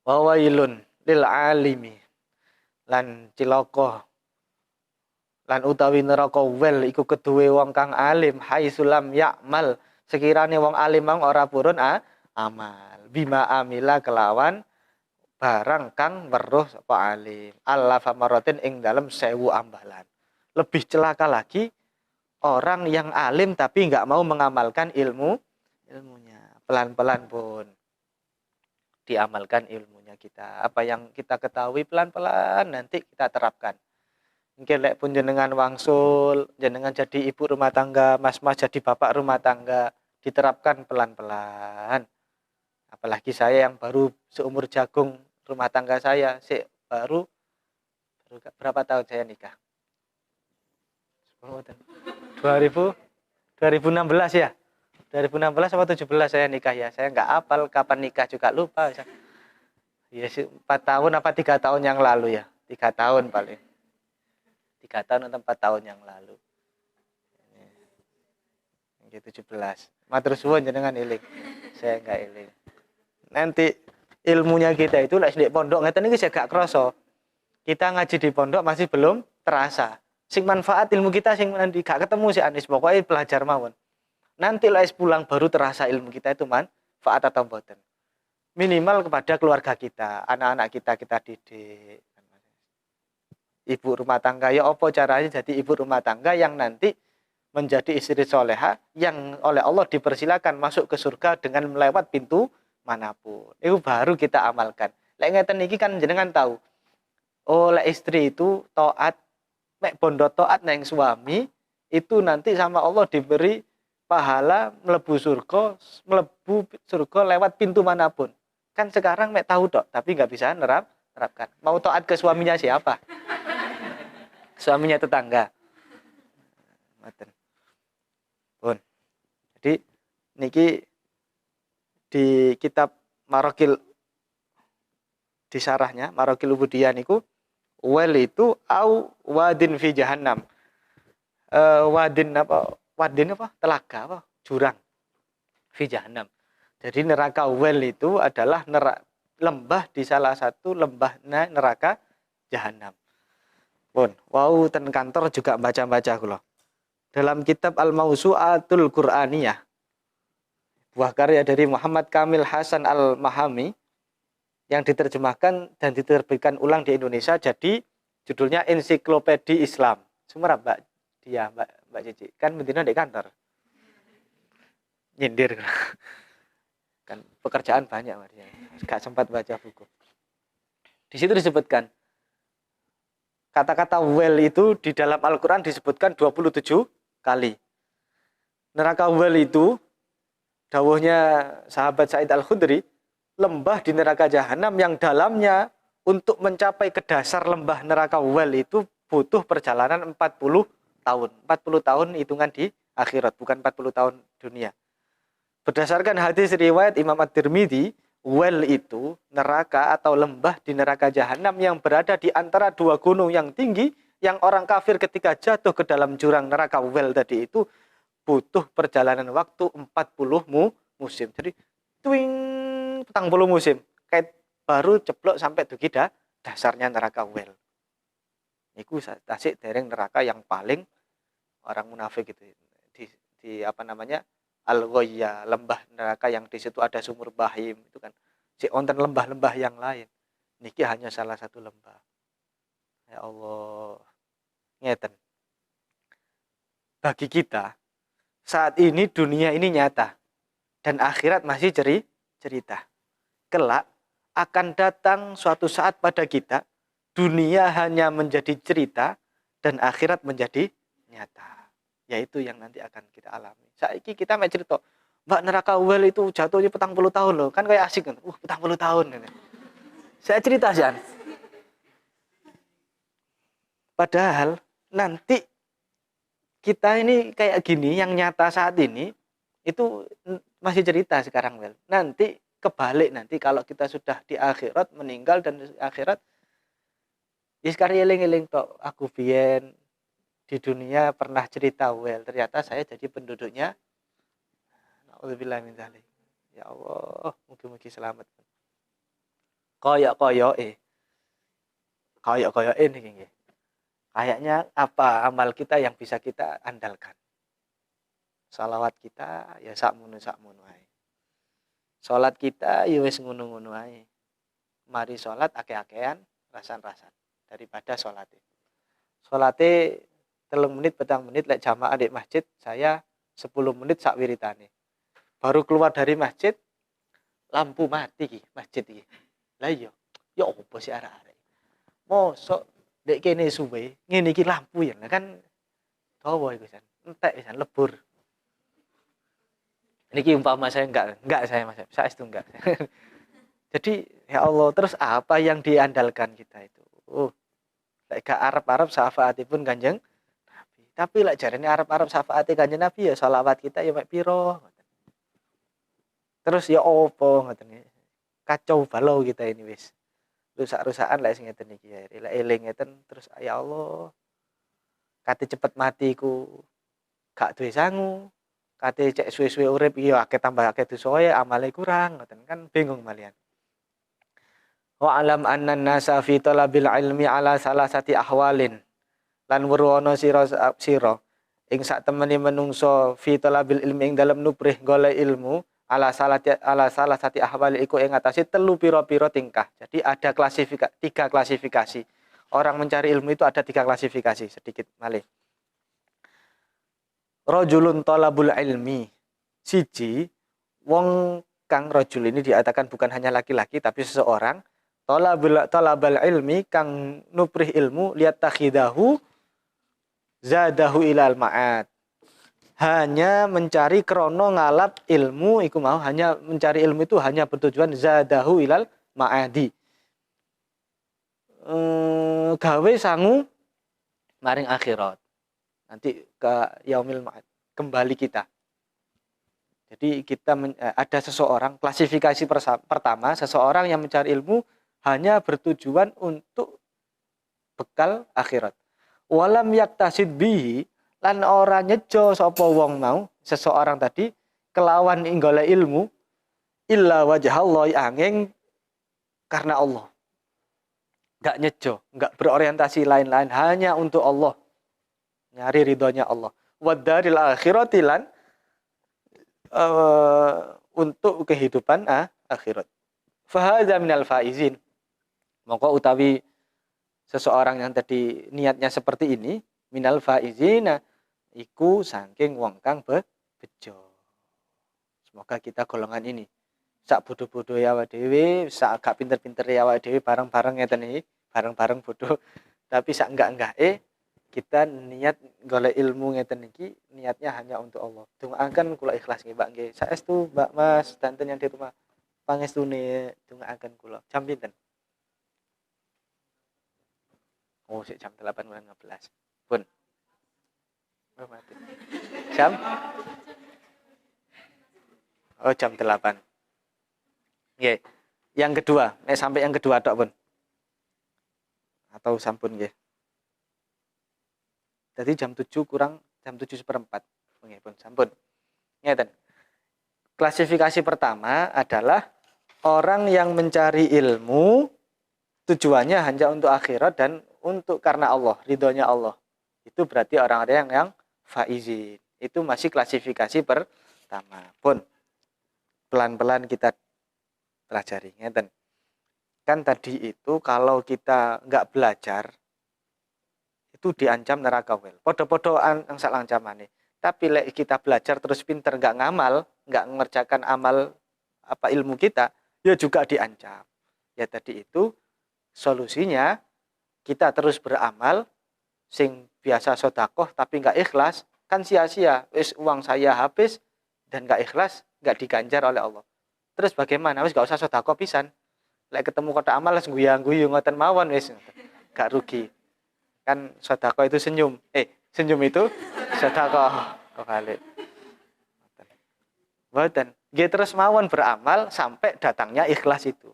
Wawailun lil alimi lan cilaka lan utawi neraka wel iku keduwe wong kang alim haisulam ya'mal sekirane wong alim mang ora purun amal bima amila kelawan barang kang weruh sapa alim Allah famaratin ing dalem 1000 ambalan. Lebih celaka lagi orang yang alim tapi enggak mau mengamalkan ilmunya. Pelan-pelan pun diamalkan ilmunya kita. Apa yang kita ketahui pelan-pelan nanti kita terapkan. Mungkin lek pun jenengan wangsul, jenengan jadi ibu rumah tangga, mas-mas jadi bapak rumah tangga, diterapkan pelan-pelan. Apalagi saya yang baru seumur jagung rumah tangga saya, baru berapa tahun saya nikah? 2000 2016 ya. 2016 atau 17 saya nikah ya. Saya nggak hafal kapan nikah juga lupa. Ya 4 tahun apa 3 tahun yang lalu ya. 3 tahun paling. 3 tahun atau 4 tahun yang lalu. Ini 17. Matur suwun jenengan eling. Saya nggak eling. Nanti ilmunya kita itu lek di pondok ngeten iki saya gak krasa. Kita ngaji di pondok masih belum terasa. Sing manfaat ilmu kita sing nanti gak ketemu si Anis, pokoknya belajar mawon. Nanti lek pulang baru terasa ilmu kita itu manfaat atau mboten. Minimal kepada keluarga kita, anak-anak kita didik. Ibu rumah tangga ya apa caranya jadi ibu rumah tangga yang nanti menjadi istri soleha yang oleh Allah dipersilakan masuk ke surga dengan melewat pintu manapun. Itu baru kita amalkan. Lek ngeten iki kan jenengan tahu. Oh, lek istri itu taat, mek bondo taat neng suami itu nanti sama Allah diberi pahala melebu surga lewat pintu manapun. Kan sekarang mek tahu tok, tapi nggak bisa nerapkan. Mau taat ke suaminya siapa? Suaminya tetangga. Maten. Pun. Jadi niki di kitab Marokil di sarahnya Marokil Ubudiyah niku wel itu au wadin fi jahannam. Wadin apa? Telaga apa? Jurang. Fi jahannam. Jadi neraka wel itu adalah lembah di salah satu lembah neraka jahanam. Pun, wow ten kantor juga baca-baca kula. Dalam kitab Al-Mausu'atul Qur'aniyah, buah karya dari Muhammad Kamil Hasan Al-Mahami yang diterjemahkan dan diterbitkan ulang di Indonesia, jadi judulnya Ensiklopedi Islam. Semua Mbak Cici. Kan betina di kantor. Nyindir. Kan pekerjaan banyak Mbak dia. Gak sempat baca buku. Di situ disebutkan kata-kata wel itu di dalam Al-Qur'an disebutkan 27 kali. Neraka wel itu dawuhnya sahabat Sa'id Al-Khudri, lembah di neraka jahanam yang dalamnya untuk mencapai ke dasar lembah neraka wel itu butuh perjalanan 40 tahun. 40 tahun hitungan di akhirat, bukan 40 tahun dunia. Berdasarkan hadis riwayat Imam At-Tirmidzi, wel itu neraka atau lembah di neraka jahanam yang berada di antara dua gunung yang tinggi, yang orang kafir ketika jatuh ke dalam jurang neraka wel tadi itu butuh perjalanan waktu 40 musim. Jadi twing 40 musim kayak baru ceplok sampai dugi dasarnya neraka wel. Iku tasik dereng neraka yang paling orang munafik gitu. Di apa namanya? Al-Ghoyya, lembah neraka yang di situ ada sumur bahim itu kan. Si onten lembah-lembah yang lain. Niki hanya salah satu lembah. Ya Allah. Ngeten. Bagi kita saat ini dunia ini nyata dan akhirat masih cerita. Kelak akan datang suatu saat pada kita dunia hanya menjadi cerita dan akhirat menjadi nyata. Yaitu yang nanti akan kita alami. Saiki kita mau cerita, Mbak neraka wel itu jatuhnya 40 tahun loh. Kan kayak asik kan. 40 tahun. Saya cerita sih. Padahal nanti kita ini kayak gini yang nyata saat ini itu masih cerita sekarang wel. Nanti kebalik nanti kalau kita sudah di akhirat meninggal dan di akhirat ya sekarang eling-eling tok aku biyen di dunia pernah cerita wel, ternyata saya jadi penduduknya. Nauzubillah min dzalik. Ya Allah, mugi-mugi selamat. Koyok-koyoke niki nggih. Kayaknya apa amal kita yang bisa kita andalkan? Salawat kita ya sakmono wae. Salat kita ya wis ngono-ngono wae. Mari salat akeh-akehan, rasan-rasan daripada salate. Salate 3 menit, 4 menit lek jamaah di masjid, saya 10 menit sak wiritane. Baru keluar dari masjid, lampu mati iki masjid iki. Lah iya, ya opo sih arek-arek. Mosok dek kene suwe ngene iki lampu ya. Lah kan dawa iku san. Entek pisan lebur. Niki umpama saya enggak saya Mas. Saestu enggak. Jadi ya Allah, terus apa yang diandalkan kita itu? Lek gak arep-arep syafaatipun Kanjeng Nabi. Tapi lek jarene arep-arep syafaate Kanjeng Nabi ya selawat kita ya mek piro. Terus ya opo ngoten iki. Kacau balau kita ini wis. Rusak-rusakan lek sing ngeten iki ya. Lek eling ngeten terus ya Allah. Kate cepet mati ku gak duwe sangu. Kate cek suwe-suwe urip iya akeh tambah akeh dosae amale kurang ngoten kan bingung malian. Wa alam anna nasa fi talabil ilmi ala salasati ahwalin. Lan weruana sira ing sak temene menungso fi talabil ilmi ing dalem nuprih golek ilmu ala salasati ahwali iku ing atase telu pira-pira tingkah. Jadi ada tiga klasifikasi. Orang mencari ilmu itu ada 3 klasifikasi sedikit malih. Rajulun talabul ilmi. Siji, wong kang rajul ini dikatakan bukan hanya laki-laki tapi seseorang talabal ilmi kang nuprih ilmu liat takhidahu zadahu ilal ma'ad. Hanya mencari krono ngalap ilmu iku mau hanya mencari ilmu itu hanya bertujuan zadahu ilal ma'adi. Gawe sangu maring akhirat. Nanti ke yaumil ma'ad kembali kita. Jadi kita ada seseorang klasifikasi pertama seseorang yang mencari ilmu hanya bertujuan untuk bekal akhirat. Walam yaktasid bihi lan ora nyejo sapa wong mau seseorang tadi kelawan golek ilmu illa wajhallahi angin karena Allah. Enggak nyejo, enggak berorientasi lain-lain hanya untuk Allah. Nyari ridhonya Allah. Wadaril akhirati lan untuk kehidupan akhirat. Fahadza minal faizin. Maka utawi seseorang yang tadi niatnya seperti ini minal faizina iku saking wong kang bejo. Semoga kita golongan ini. Sak bodoh-bodoh ya awake dhewe, sak gak pinter-pinter ya awake dhewe bareng-bareng ngeten iki, bareng-bareng bodoh. Tapi sak enggak-enggake kita niat golek ilmu ngeten iki niatnya hanya untuk Allah. Doakan kula ikhlas nggih Mbak nggih. Saestu Mbak Mas danten yang di rumah pangestune doakan kula. Jam pinten? Oh, sik jam 8.15. Pun. Oh, mati. Jam? Oh, jam 8. Nggih. Yang kedua, sampai yang kedua tok pun. Atau sampun nggih. Jadi jam 7 kurang jam 7:04. Nggih pun sampun. Ngeten. Klasifikasi pertama adalah orang yang mencari ilmu tujuannya hanya untuk akhirat dan untuk karena Allah, ridhonya Allah. Itu berarti orang-orang yang faizin. Itu masih klasifikasi pertama. Pun pelan-pelan kita pelajari. Ngeten. Kan tadi itu kalau kita nggak belajar itu diancam neraka wel. Podo-podoan yang sak ancamane. Tapi lek kita belajar terus pinter nggak ngamal, nggak mengerjakan amal apa ilmu kita, ya juga diancam. Ya tadi itu solusinya kita terus beramal sing biasa sedekah tapi nggak ikhlas kan sia-sia. Wis uang saya habis dan nggak ikhlas, nggak diganjar oleh Allah. Terus bagaimana? Wis nggak usah sedekah pisan. Lek ketemu kotak amal wis guyang-guyu ngoten mawon wis. Gak rugi. Kan sedekah itu senyum. Senyum itu sedekah. Kok balik. Mboten. Nggih terus mawon beramal sampai datangnya ikhlas itu.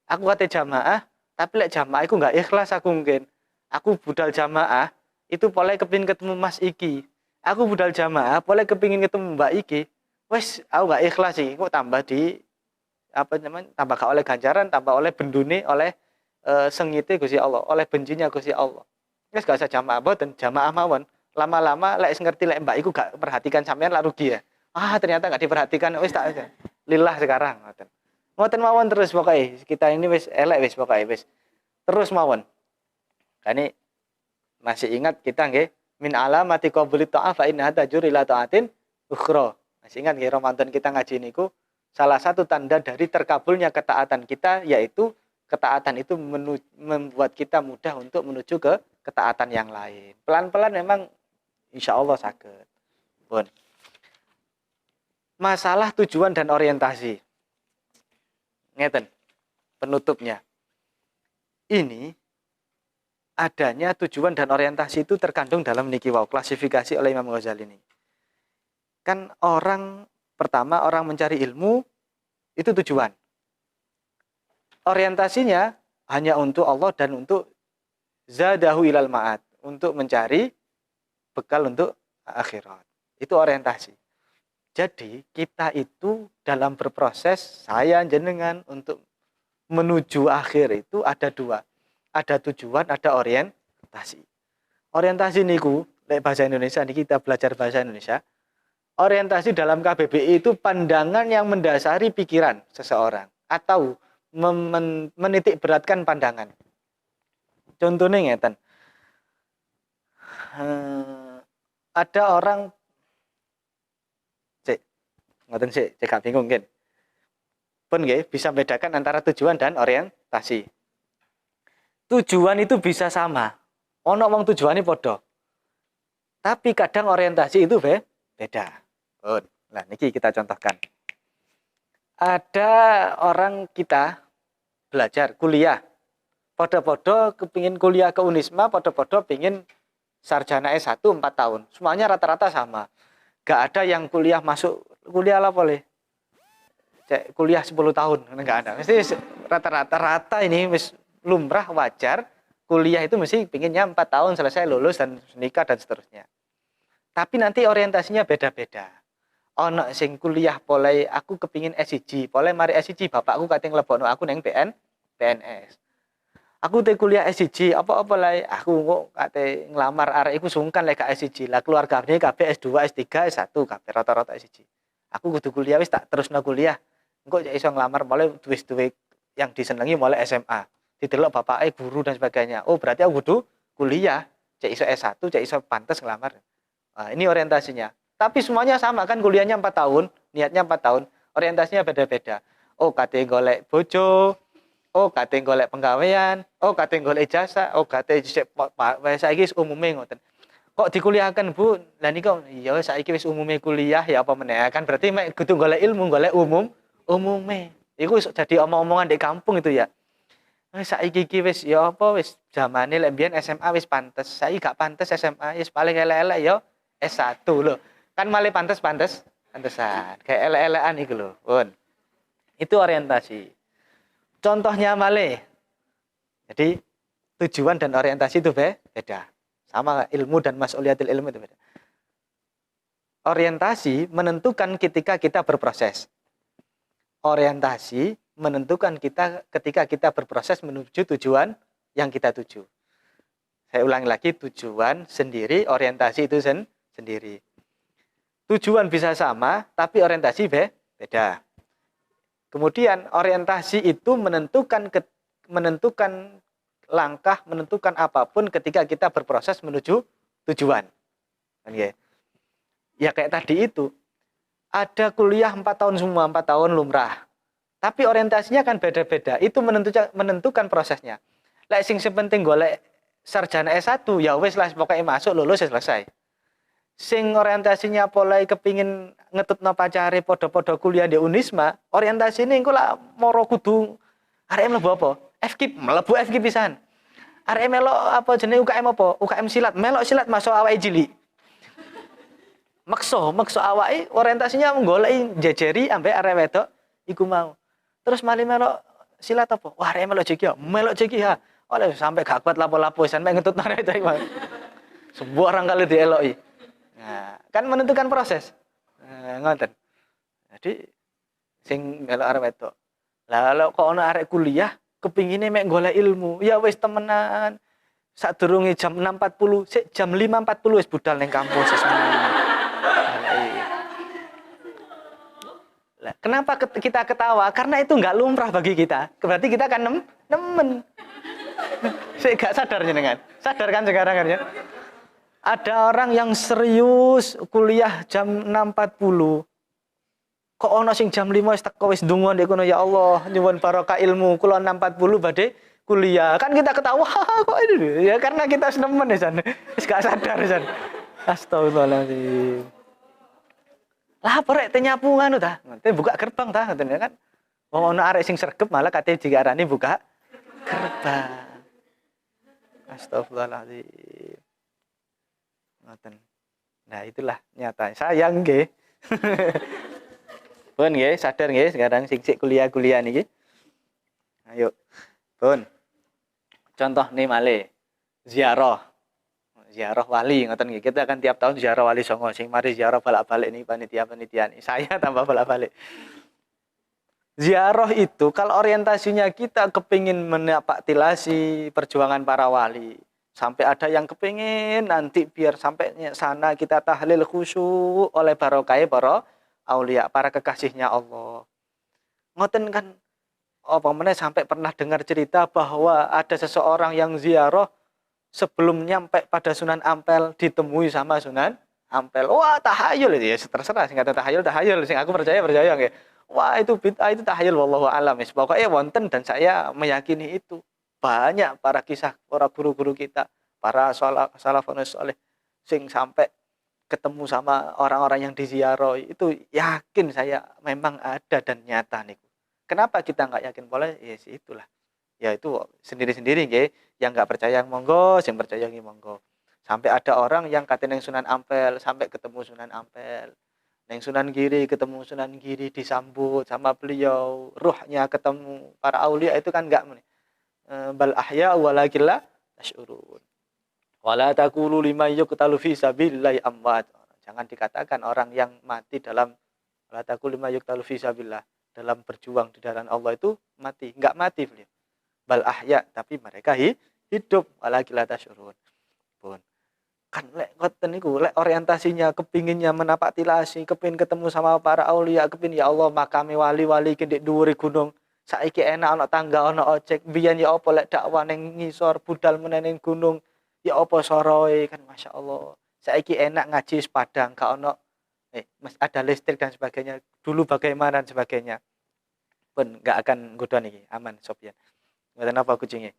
Aku kate jamaah, tapi lek jamaah iku enggak ikhlas aku mungkin. Aku budal jamaah, itu boleh kepingin ketemu Mas iki. Aku budal jamaah, boleh kepingin ketemu Mbak iki. Wes, aku enggak ikhlas sih. Kok tambah di apa namanya? Tambah gak oleh ganjaran, tambah oleh bendune, oleh sengite Gusti Allah, oleh bencinya Gusti Allah. Wes gak usah jamaah, mboten jamaah mawon. Lama-lama lek ngerti lek Mbak iku gak perhatikan sampean lak rugi ya. Ternyata gak diperhatikan, wis tak aja. Lillah sekarang ngoten. Ngoten mawon terus pokoknya. Kita ini wis elek wis pokoknya wis. Terus mawon. Kani masih ingat kita nggih min alamati qabli ta'af fa inna tajur ila ta'atin ukhra. Masih ingat nggih Ramadan kita ngaji niku salah satu tanda dari terkabulnya ketaatan kita, yaitu ketaatan itu membuat kita mudah untuk menuju ke ketaatan yang lain. Pelan-pelan memang insya Allah sakit. Pun. Masalah tujuan dan orientasi. Ngeten, penutupnya. Ini adanya tujuan dan orientasi itu terkandung dalam niki wau, klasifikasi oleh Imam Ghazali ini. Kan pertama orang mencari ilmu itu tujuan. Orientasinya hanya untuk Allah dan untuk zadahu ilal ma'ad, untuk mencari bekal untuk akhirat. Itu orientasi. Jadi kita itu dalam berproses, saya jenengan untuk menuju akhir itu ada dua. Ada tujuan, ada orientasi. Orientasi niku, bahasa Indonesia, ini kita belajar bahasa Indonesia. Orientasi dalam KBBI itu pandangan yang mendasari pikiran seseorang. Atau menitik beratkan pandangan. Contohnya ngeten. Ada orang cek gak bingung kan? Pun nggih bisa membedakan antara tujuan dan orientasi. Tujuan itu bisa sama. Ono wong tujuane padha. Tapi kadang orientasi itu beda. Nah, niki kita contohkan. Ada orang kita belajar kuliah. Podo-podo kepingin kuliah ke Unisma, podo-podo pingin sarjana S1 4 tahun. Semuanya rata-rata sama. Gak ada yang kuliah masuk kuliah lah boleh. Kuliah 10 tahun, enggak ada. Mesti rata-rata ini lumrah wajar. Kuliah itu mesti pinginnya 4 tahun selesai lulus dan nikah dan seterusnya. Tapi nanti orientasinya beda-beda. Ono sing kuliah polai aku kepingin S1, polai mari S1 bapakku kate nglebokno aku neng PNS. Aku te kuliah S1 apa-apa lae aku kok kate nglamar arek iku sungkan lek gak S1. Lah keluargane kabeh S2, S3, S1 kabeh rata-rata S1. Aku kudu kuliah wis tak terusno kuliah. Engko iso nglamar mulai duwe yang disenengi mulai SMA. Didelok bapake guru dan sebagainya. Oh, berarti aku kudu kuliah, cek iso S1, cek iso pantes nglamar. Nah, ini orientasinya. Tapi semuanya sama kan, kuliahnya 4 tahun, niatnya 4 tahun, orientasinya beda-beda. Oh, kate golek bojo, oh kate golek penggawean, oh kate golek ijazah, oh kate saiki wis umume ngoten. Kok dikuliahkan, Bu? Lah niku ya saiki wis umume kuliah ya apa meneh kan berarti mek kudu golek ilmu, golek umume. Iku jadi omong-omongan di kampung itu ya. Saiki iki wis ya apa wis zamane lek mbiyen SMA wis pantes, saiki gak pantes SMA, wis paling elek-elek ya S1 lho. Kan malah pantesan. Kayak elek-elekan iku lho, Pun. Itu orientasi. Contohnya malah. Jadi tujuan dan orientasi itu beda. Sama ilmu dan mas'uliyatil ilmu itu beda. Orientasi menentukan ketika kita berproses. Orientasi menentukan kita ketika kita berproses menuju tujuan yang kita tuju. Saya ulangi lagi, tujuan sendiri, orientasi itu sendiri. Tujuan bisa sama, tapi orientasi beda. Kemudian orientasi itu menentukan langkah, menentukan apapun ketika kita berproses menuju tujuan. Ya kayak tadi itu, ada kuliah 4 tahun semua, 4 tahun lumrah. Tapi orientasinya kan beda-beda. Itu menentukan prosesnya. Lek sing penting golek sarjana S1, ya wis lah pokoknya masuk lulus selesai. Sing orientasinya polai kepingin ngetutno pacare podo-podo kuliah di Unisma, orientasine engko lah moro kudu arek mlebu apa? FKIP, mlebu FKIP pisan. Arek melok apa jenenge UKM apa? UKM silat, melok silat masuk awake cilik. Makso awake orientasinya menggoleki jejeri ambek arek wedok iku mau. Terus mali melok silat apa? Wah, arek melok jeki ya, melok jeki ya. Oleh sampai gak kuat lapo-lapo pisan mek ngetutno arek itu. Sebuah orang kali dieloki. Nah, kan menentukan proses. Ngoten. Jadi sing melok arek wedok. Lah kok ana arek kuliah kepingine mek golek ilmu. Ya wis temenan. Sadurunge jam 6.40, sik jam 5.40 wis budal ning kampus semuanya. Lah, kenapa kita ketawa? Karena itu enggak lumrah bagi kita. Berarti kita kan nemen. Sik gak sadar jenengan. Sadar kan sekarang kan ya? Ada orang yang serius kuliah jam 6.40. Kok ono sing jam 5 wis teko wis ndonga ndek kono, ya Allah, nyuwun barokah ilmu, kula 6.40 badhe kuliah. Kan kita ketawa, kok ini ya karena kita nemen ya San. Wis gak sadar San. Astagfirullahaladzim. Lah porek te nyapu ngono ta. Te buka gerbang ta ngoten kan. Wong ono arek sing sregep malah kate diarani buka gerbang. Astagfirullahaladzim. Ngoten. Nah, itulah nyata. Sayang nggih. Pun nggih, sadar nggih sekarang sik kuliah-kuliah niki. Ayo. Pun. Contoh nih malih. Ziarah wali ngoten nggih. Kita akan tiap tahun ziarah wali songo sing mari ziarah balak-balik nih panitia-panitia nih. Saya tambah balak-balik. Ziarah itu kalau orientasinya kita kepingin menapaktilasi perjuangan para wali, sampai ada yang kepingin nanti biar sampai sana kita tahlil khusyuk oleh barokah para aulia, para kekasihnya Allah. Ngoten kan apa meneh sampai pernah dengar cerita bahwa ada seseorang yang ziarah sebelum nyampe pada Sunan Ampel ditemui sama Sunan Ampel. Wah, tahayul itu ya, terserah sing kata tahayul sing aku percaya nggih. Wah, itu bid'ah, itu tahayul wallahu alam. Pokoknya wonten dan saya meyakini itu. Banyak para kisah para guru-guru kita, para salafun saleh sing sampai ketemu sama orang-orang yang diziarah itu, yakin saya memang ada dan nyata niku. Kenapa kita nggak yakin boleh? Ya itulah. Ya itu sendiri-sendiri nggih. Yang nggak percaya monggo, yang percaya nggih monggo. Sampai ada orang yang katanya Sunan Ampel, sampai ketemu Sunan Ampel. Neng Sunan Giri ketemu Sunan Giri, disambut sama beliau, ruhnya ketemu. Para aulia itu kan enggak bal ahya walakin la tash'urun. Wala taqulu liman yuqtalu fi sabilillahi amwat. Jangan dikatakan orang yang mati dalam wala taqulu liman yuqtalu fi sabilillah, dalam berjuang di jalan Allah itu mati. Enggak mati beliau. Bal ahya, tapi mereka hidup walakin la tash'urun. Pun kan lek ngoten niku, lek orientasinya kepinginnya menapaktilasi, kepingin ketemu sama para aulia, kepingin ya Allah makame wali-wali ki ndek dhuwure gunung. Saiki enak ana tangga, ana ojek. Biyen ya apa lek dakwah ning ngisor budal meneng gunung, ya apa soroe kan masyaallah. Saiki enak ngaji sepadang, gak ana ada listrik dan sebagainya. Dulu bagaimana dan sebagainya. Pun enggak akan nggodha niki, aman Sofyan. Ngoten apa kucingnya?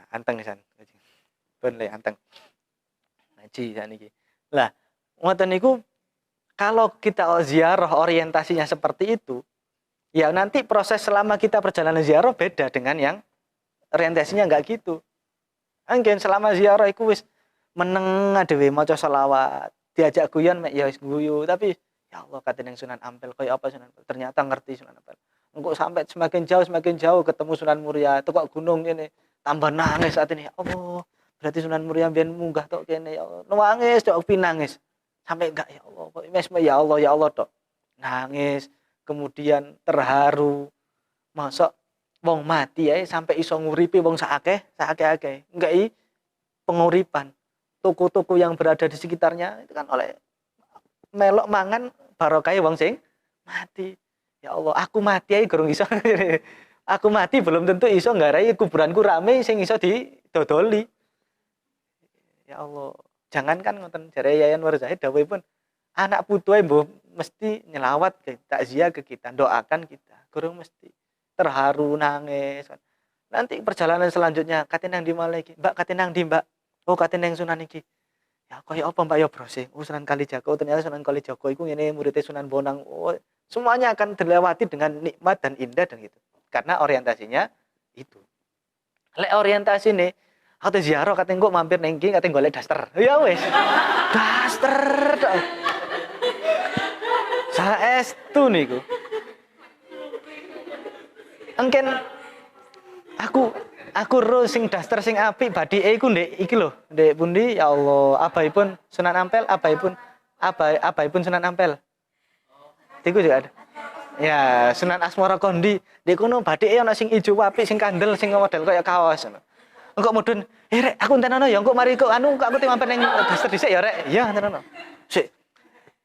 Anteng nisan. Ben le anteng. Ngaji sakniki. Lah, ngoten niku kalau kita ziarah orientasinya seperti itu, ya nanti proses selama kita perjalanan ziarah beda dengan yang orientasinya enggak gitu. Anggen selama ziarah iku wis meneng dhewe maca selawat, diajak guyon mek ya wis guyu, tapi ya Allah katene Sunan Ampel kaya apa Sunan Ampel. Ternyata ngerti Sunan Ampel. Engko sampai semakin jauh ketemu Sunan Muria, tekok gunung kene. Tambah nangis saat ini, ya Allah, berarti Sunan Muria biyen munggah tok kene ya Allah. Nangis tok pinangis. Sampai enggak ya Allah, kok ya Allah tok. Nangis, kemudian terharu. Mosok wong mati ae sampai iso nguripi wong sakakeh. Enggak penguripan. Toko-toko yang berada di sekitarnya itu kan oleh melok mangan barokah wong sing mati. Ya Allah, aku mati ae gurung iso. Aku mati belum tentu iso nggarai kuburanku rame sing iso didodoli. Ya Allah, jangankan ngoten jare Yayan Warzahid dawuhipun anak putuhe mbah mesti nyelawat ke takziah ke kita, doakan kita. Gurung mesti terharu nangis. Nanti perjalanan selanjutnya katen nang di malih iki, Mbak katen nang di Mbak. Oh katen nang Sunan iki. Ya kaya apa Mbak ya brosing. Oh Sunan Kalijaga, ternyata Sunan Kalijaga iku ngene muridé Sunan Bonang. Oh, semuanya akan dilewati dengan nikmat dan indah dan gitu. Karena orientasinya itu. Lek orientasi nih, atau ziarah katanya gue mampir nengki, katanya golek daster. Ya wes, daster. Saestu niku. Engken aku ro sing daster sing apik badike iku ndek iki lho, ndek pundi ya Allah, abaipun Sunan Ampel, abaipun Sunan Ampel. Iku juga ada. Ya, Sunan Asmara Kondi, di kono badike ana sing ijo apik, sing kandel, sing model kaya kaos ngono. Engko mudhun, rek aku entenono ya engko mari kok anu aku mampir ning daster dhisik ya rek. Ya entenono. Sik.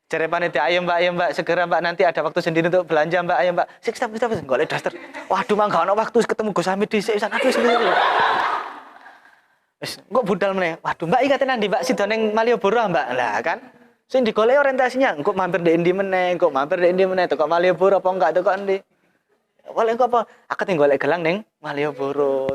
Jare panitia ayo Mbak, segera Mbak nanti ada waktu sendiri untuk belanja Mbak, ayo Mbak. Sik stop golek daster. Waduh mangga ana waktu ketemu Gus Hamid dhisik pisan aku sendiri. Wis, engko budal meneh. Waduh Mbak iki katene ndi Mbak sida ning Malioboro Mbak. Lah kan Sing digoleki orientasinya, engko mampir ndek endi meneh, engko mampir ndek endi meneh, teko Malioboro apa enggak teko endi. Wale engko apa? Aku tinggal golek gelang ning Malioboro.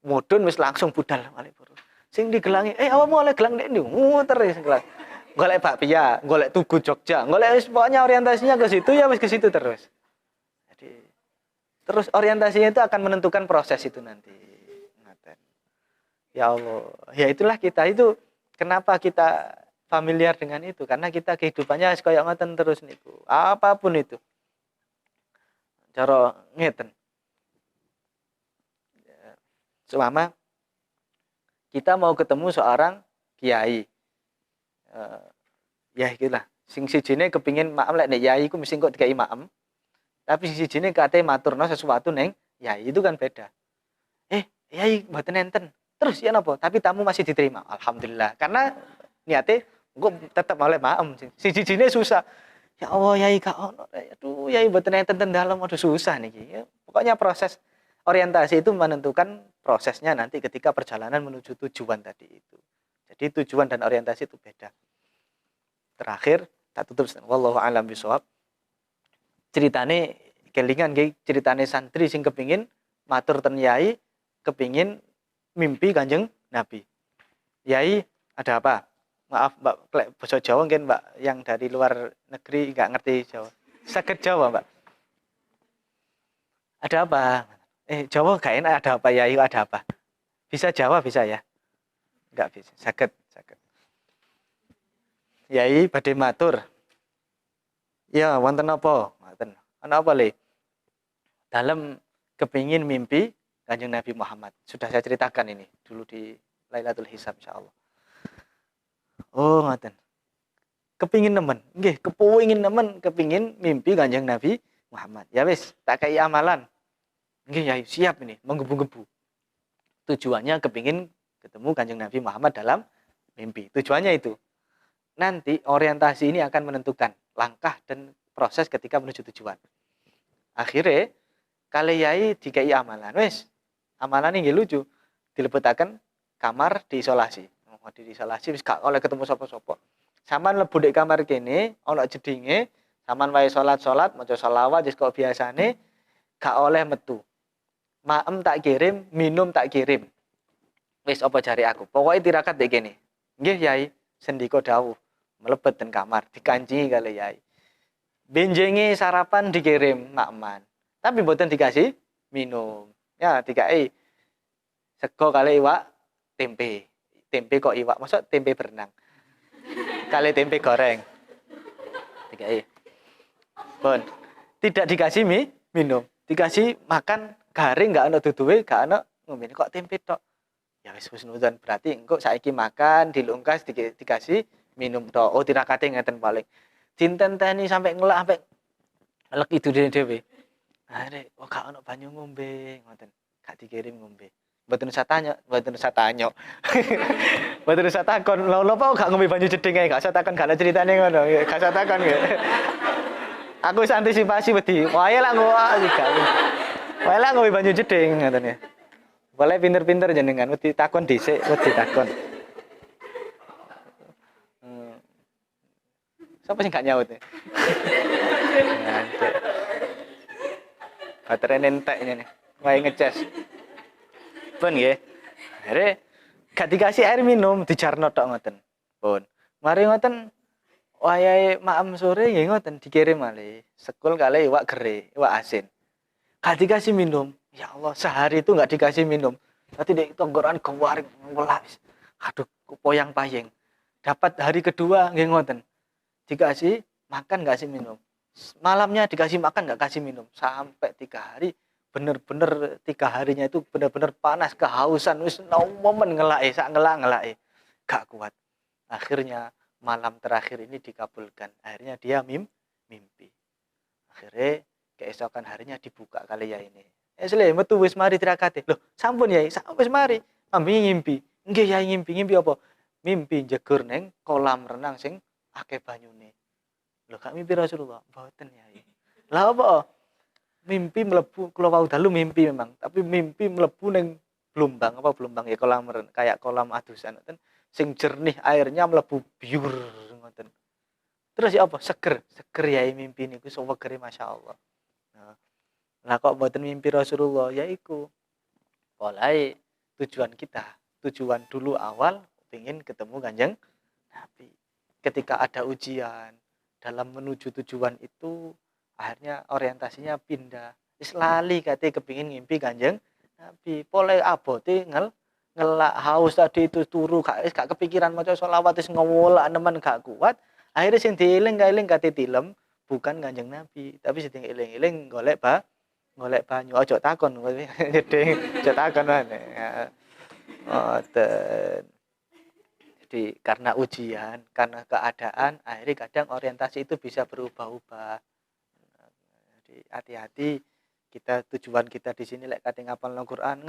Mudhun wis langsung budal Malioboro. Sing digelangi, awakmu oleh gelang ndek endi? Muter wis gelang. Golek bakpia, golek Tugu Jogja, golek wis pokoknya orientasinya ke situ ya wis ke situ terus. Jadi terus orientasinya itu akan menentukan proses itu nanti. Ngaten. Ya Allah, ya itulah kita itu kenapa kita familiar dengan itu karena kita kehidupannya kaya ngoten terus niku. Apapun itu. Cara ngeten. Selama kita mau ketemu seorang kiai ya itulah sing sijine kepingin maem lek nek yai iku mesti kok dikai maem tapi sing sijine kate maturno sesuatu neng yai itu kan beda yai mboten enten terus ya napa tapi tamu masih diterima alhamdulillah karena niate engko tetep oleh maem sing sijine susah ya Allah yai gak ono aduh yai mboten enten ten dalem aduh susah niki ya, pokoknya proses orientasi itu menentukan prosesnya nanti ketika perjalanan menuju tujuan tadi itu. Jadi tujuan dan orientasi itu beda. Terakhir, tak tutup wallahu a'lam bishawab. Ceritane kelingan nggih, ceritane santri sing kepingin matur ten yai, kepingin mimpi Kanjeng Nabi. Yai, ada apa? Maaf Mbak, basa Jawa mungkin Mbak yang dari luar negeri enggak ngerti Jawa. Saged Jawa, Mbak. Ada apa? Jawa gak enak ada apa Yai, ada apa? Bisa Jawa bisa ya? Enggak bisa, saged. Yai badhe matur. Ya, wonten apa? Wonten. Ana apa le? Dalam kepingin mimpi Kanjeng Nabi Muhammad. Sudah saya ceritakan ini dulu di Lailatul Hisab insyaallah. Oh, ngoten. Kepingin nemen. Nggih, kepingin mimpi Kanjeng Nabi Muhammad. Ya wis, tak kei amalan. Nggih, Yai, siap ini, menggebu-gebu. Tujuannya kepingin ketemu Kanjeng Nabi Muhammad dalam mimpi. Tujuannya itu. Nanti orientasi ini akan menentukan langkah dan proses ketika menuju tujuan. Akhirnya, kali Yai dikai amalan. Wes, amalan ini lucu. Dilebetaken kamar diisolasi. Mau diisolasi, wis gak oleh ketemu sapa-sapa. Saman lebu di kamar kene, ana jedinge, saman wae salat-salat, maca selawat, wis kok biasane, gak oleh metu. Maem tak kirim, minum tak kirim. Wis apa jari aku? Pokoknya tirakat dek kene. Nggih Yai, sendika dawuh. Melebet ten kamar, dikancingi kali Yai. Benjenge sarapan dikirim makman. Tapi mboten dikasih minum. Ya, dikai sego kali iwak tempe. Tempe kok iwak, maksud tempe berenang. Kali tempe goreng. Dikai. Bon. Tidak dikasih minum. Dikasih makan garing enggak ana duduhe, enggak ana ngombe. Kok tempe tok? Ya wis nuzon berarti engko saiki makan dilungkas dikasih minum tok. Oh tirakate ngeten paling. Dintenteni sampai ngelak sampai elek itu dhewe. Arek kok gak ono banyu ngombe ngoten. Gak dikirim ngombe. Mboten usah tanya. Mboten usah takon. Lho kok gak ngombe banyu jeding ae, gak usah takon gak ada ceritane ngono. Gak usah takon nggih. Aku wis antisipasi wedi. Wae lak Wae lak ngombe banyu jeding ngoten ya. Boleh pinter-pinter jenengan, wedi takon dhisik, wedi takon. Siapa sih gak nyaut ya? Baterai nentek ini nih, wae ngecas. Pun nggih. Akhire gak dikasih air minum, dijarno tok ngoten. Pun. Mari ngoten wayahe maem sore nggih ngoten dikirim malih. Sekul kali iwak gere, iwak asin. Gak dikasih minum. Ya Allah, sehari itu nggak dikasih minum. Nanti di tenggorokan keluar ngelas. Aduh, poyang-payeng. Dapat hari kedua nggih ngoten. Dikasih makan nggak kasih minum. Malamnya dikasih makan nggak kasih minum. Sampai 3 hari, bener-bener 3 harinya itu bener-bener panas, kehausan. Wis momen ngelake, sak ngelak-ngelake. Gak kuat. Akhirnya malam terakhir ini dikabulkan. Akhirnya dia mimpi. Akhirnya keesokan harinya dibuka kali ya ini. Esle metu wis mari tirakate. Loh, sampun Yai, wis mari. Ambi ngimpi. Nggih Yai ngimpi apa? Mimpi jegur neng kolam renang sing akeh banyune. Lho, gak mimpi Rasulullah. Mboten Yai. Lah apa? Mimpi mlebu kula wau dalu mimpi memang, tapi mimpi mlebu neng Blumbang ya kolam kayak kolam adusan ngoten. Sing jernih airnya mlebu biur ngoten. Terus ya apa? Seger ya mimpi niku sewegere masyaallah. Nah, lah kok mboten mimpi Rasulullah ya iku. Mulai tujuan dulu awal ingin ketemu Kanjeng Nabi. Ketika ada ujian dalam menuju tujuan itu akhirnya orientasinya pindah. Wis lali kate kepingin ngimpi Kanjeng Nabi. Pole abote ngelak haus tadi itu turu gak kepikiran maca selawat wis ngewolak nemen gak kuat. Akhirnya sing dieling-eling kate tilem bukan Kanjeng Nabi, tapi sing dieling-eling golek banyu. Ojo takon jeding, ojo takon maneh. Ngoten. Jadi karena ujian, karena keadaan, akhirnya kadang orientasi itu bisa berubah-ubah. Jadi hati-hati kita tujuan kita di sini lek kate ngapalno Quran.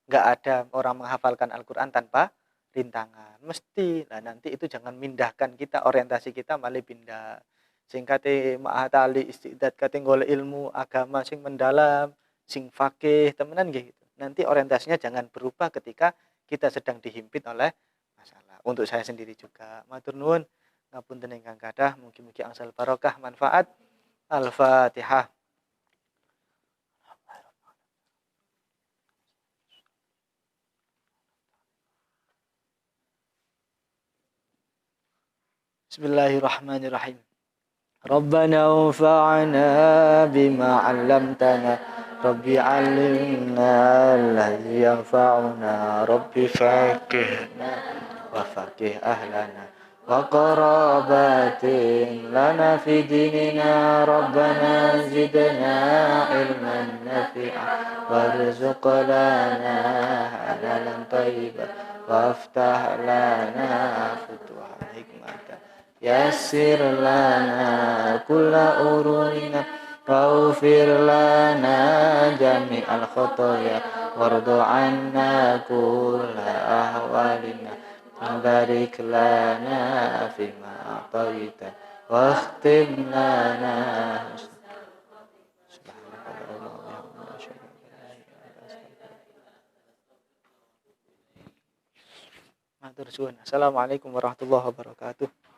Enggak ada orang menghafalkan Al-Qur'an tanpa rintangan. Mesti. Nah, nanti itu jangan mindahkan kita orientasi kita malah pindah. Sing kate ma'atali istiqdat kate golek ilmu agama sing mendalam, sing fakih, temenan nggih gitu. Nanti orientasinya jangan berubah ketika kita sedang dihimpit oleh masalah. Untuk saya sendiri juga. Matur nuwun ngapunten ingkang kathah, mugi-mugi angsal barokah manfaat. Al-Fatihah. Bismillahirrahmanirrahim. Rabbana anfa'na bima 'allamtana. Rabbi 'allimna alladhi yanfa'una. Rabbi faqihna wa faqih ahlana. Wa qarabatin lana fi dinina. Rabbana zidna ilman nafi'a. Warzuq lana halalan thayyiban. Waftah lana futuhan hikmatan. Yassir lana kulla urunina. Waghfir lana jami'al khotoya. Wardu anna kulla ahwalina. Barik lana fima a'taita. Wakhtim lana Matur suwun. Assalamualaikum warahmatullahi wabarakatuh.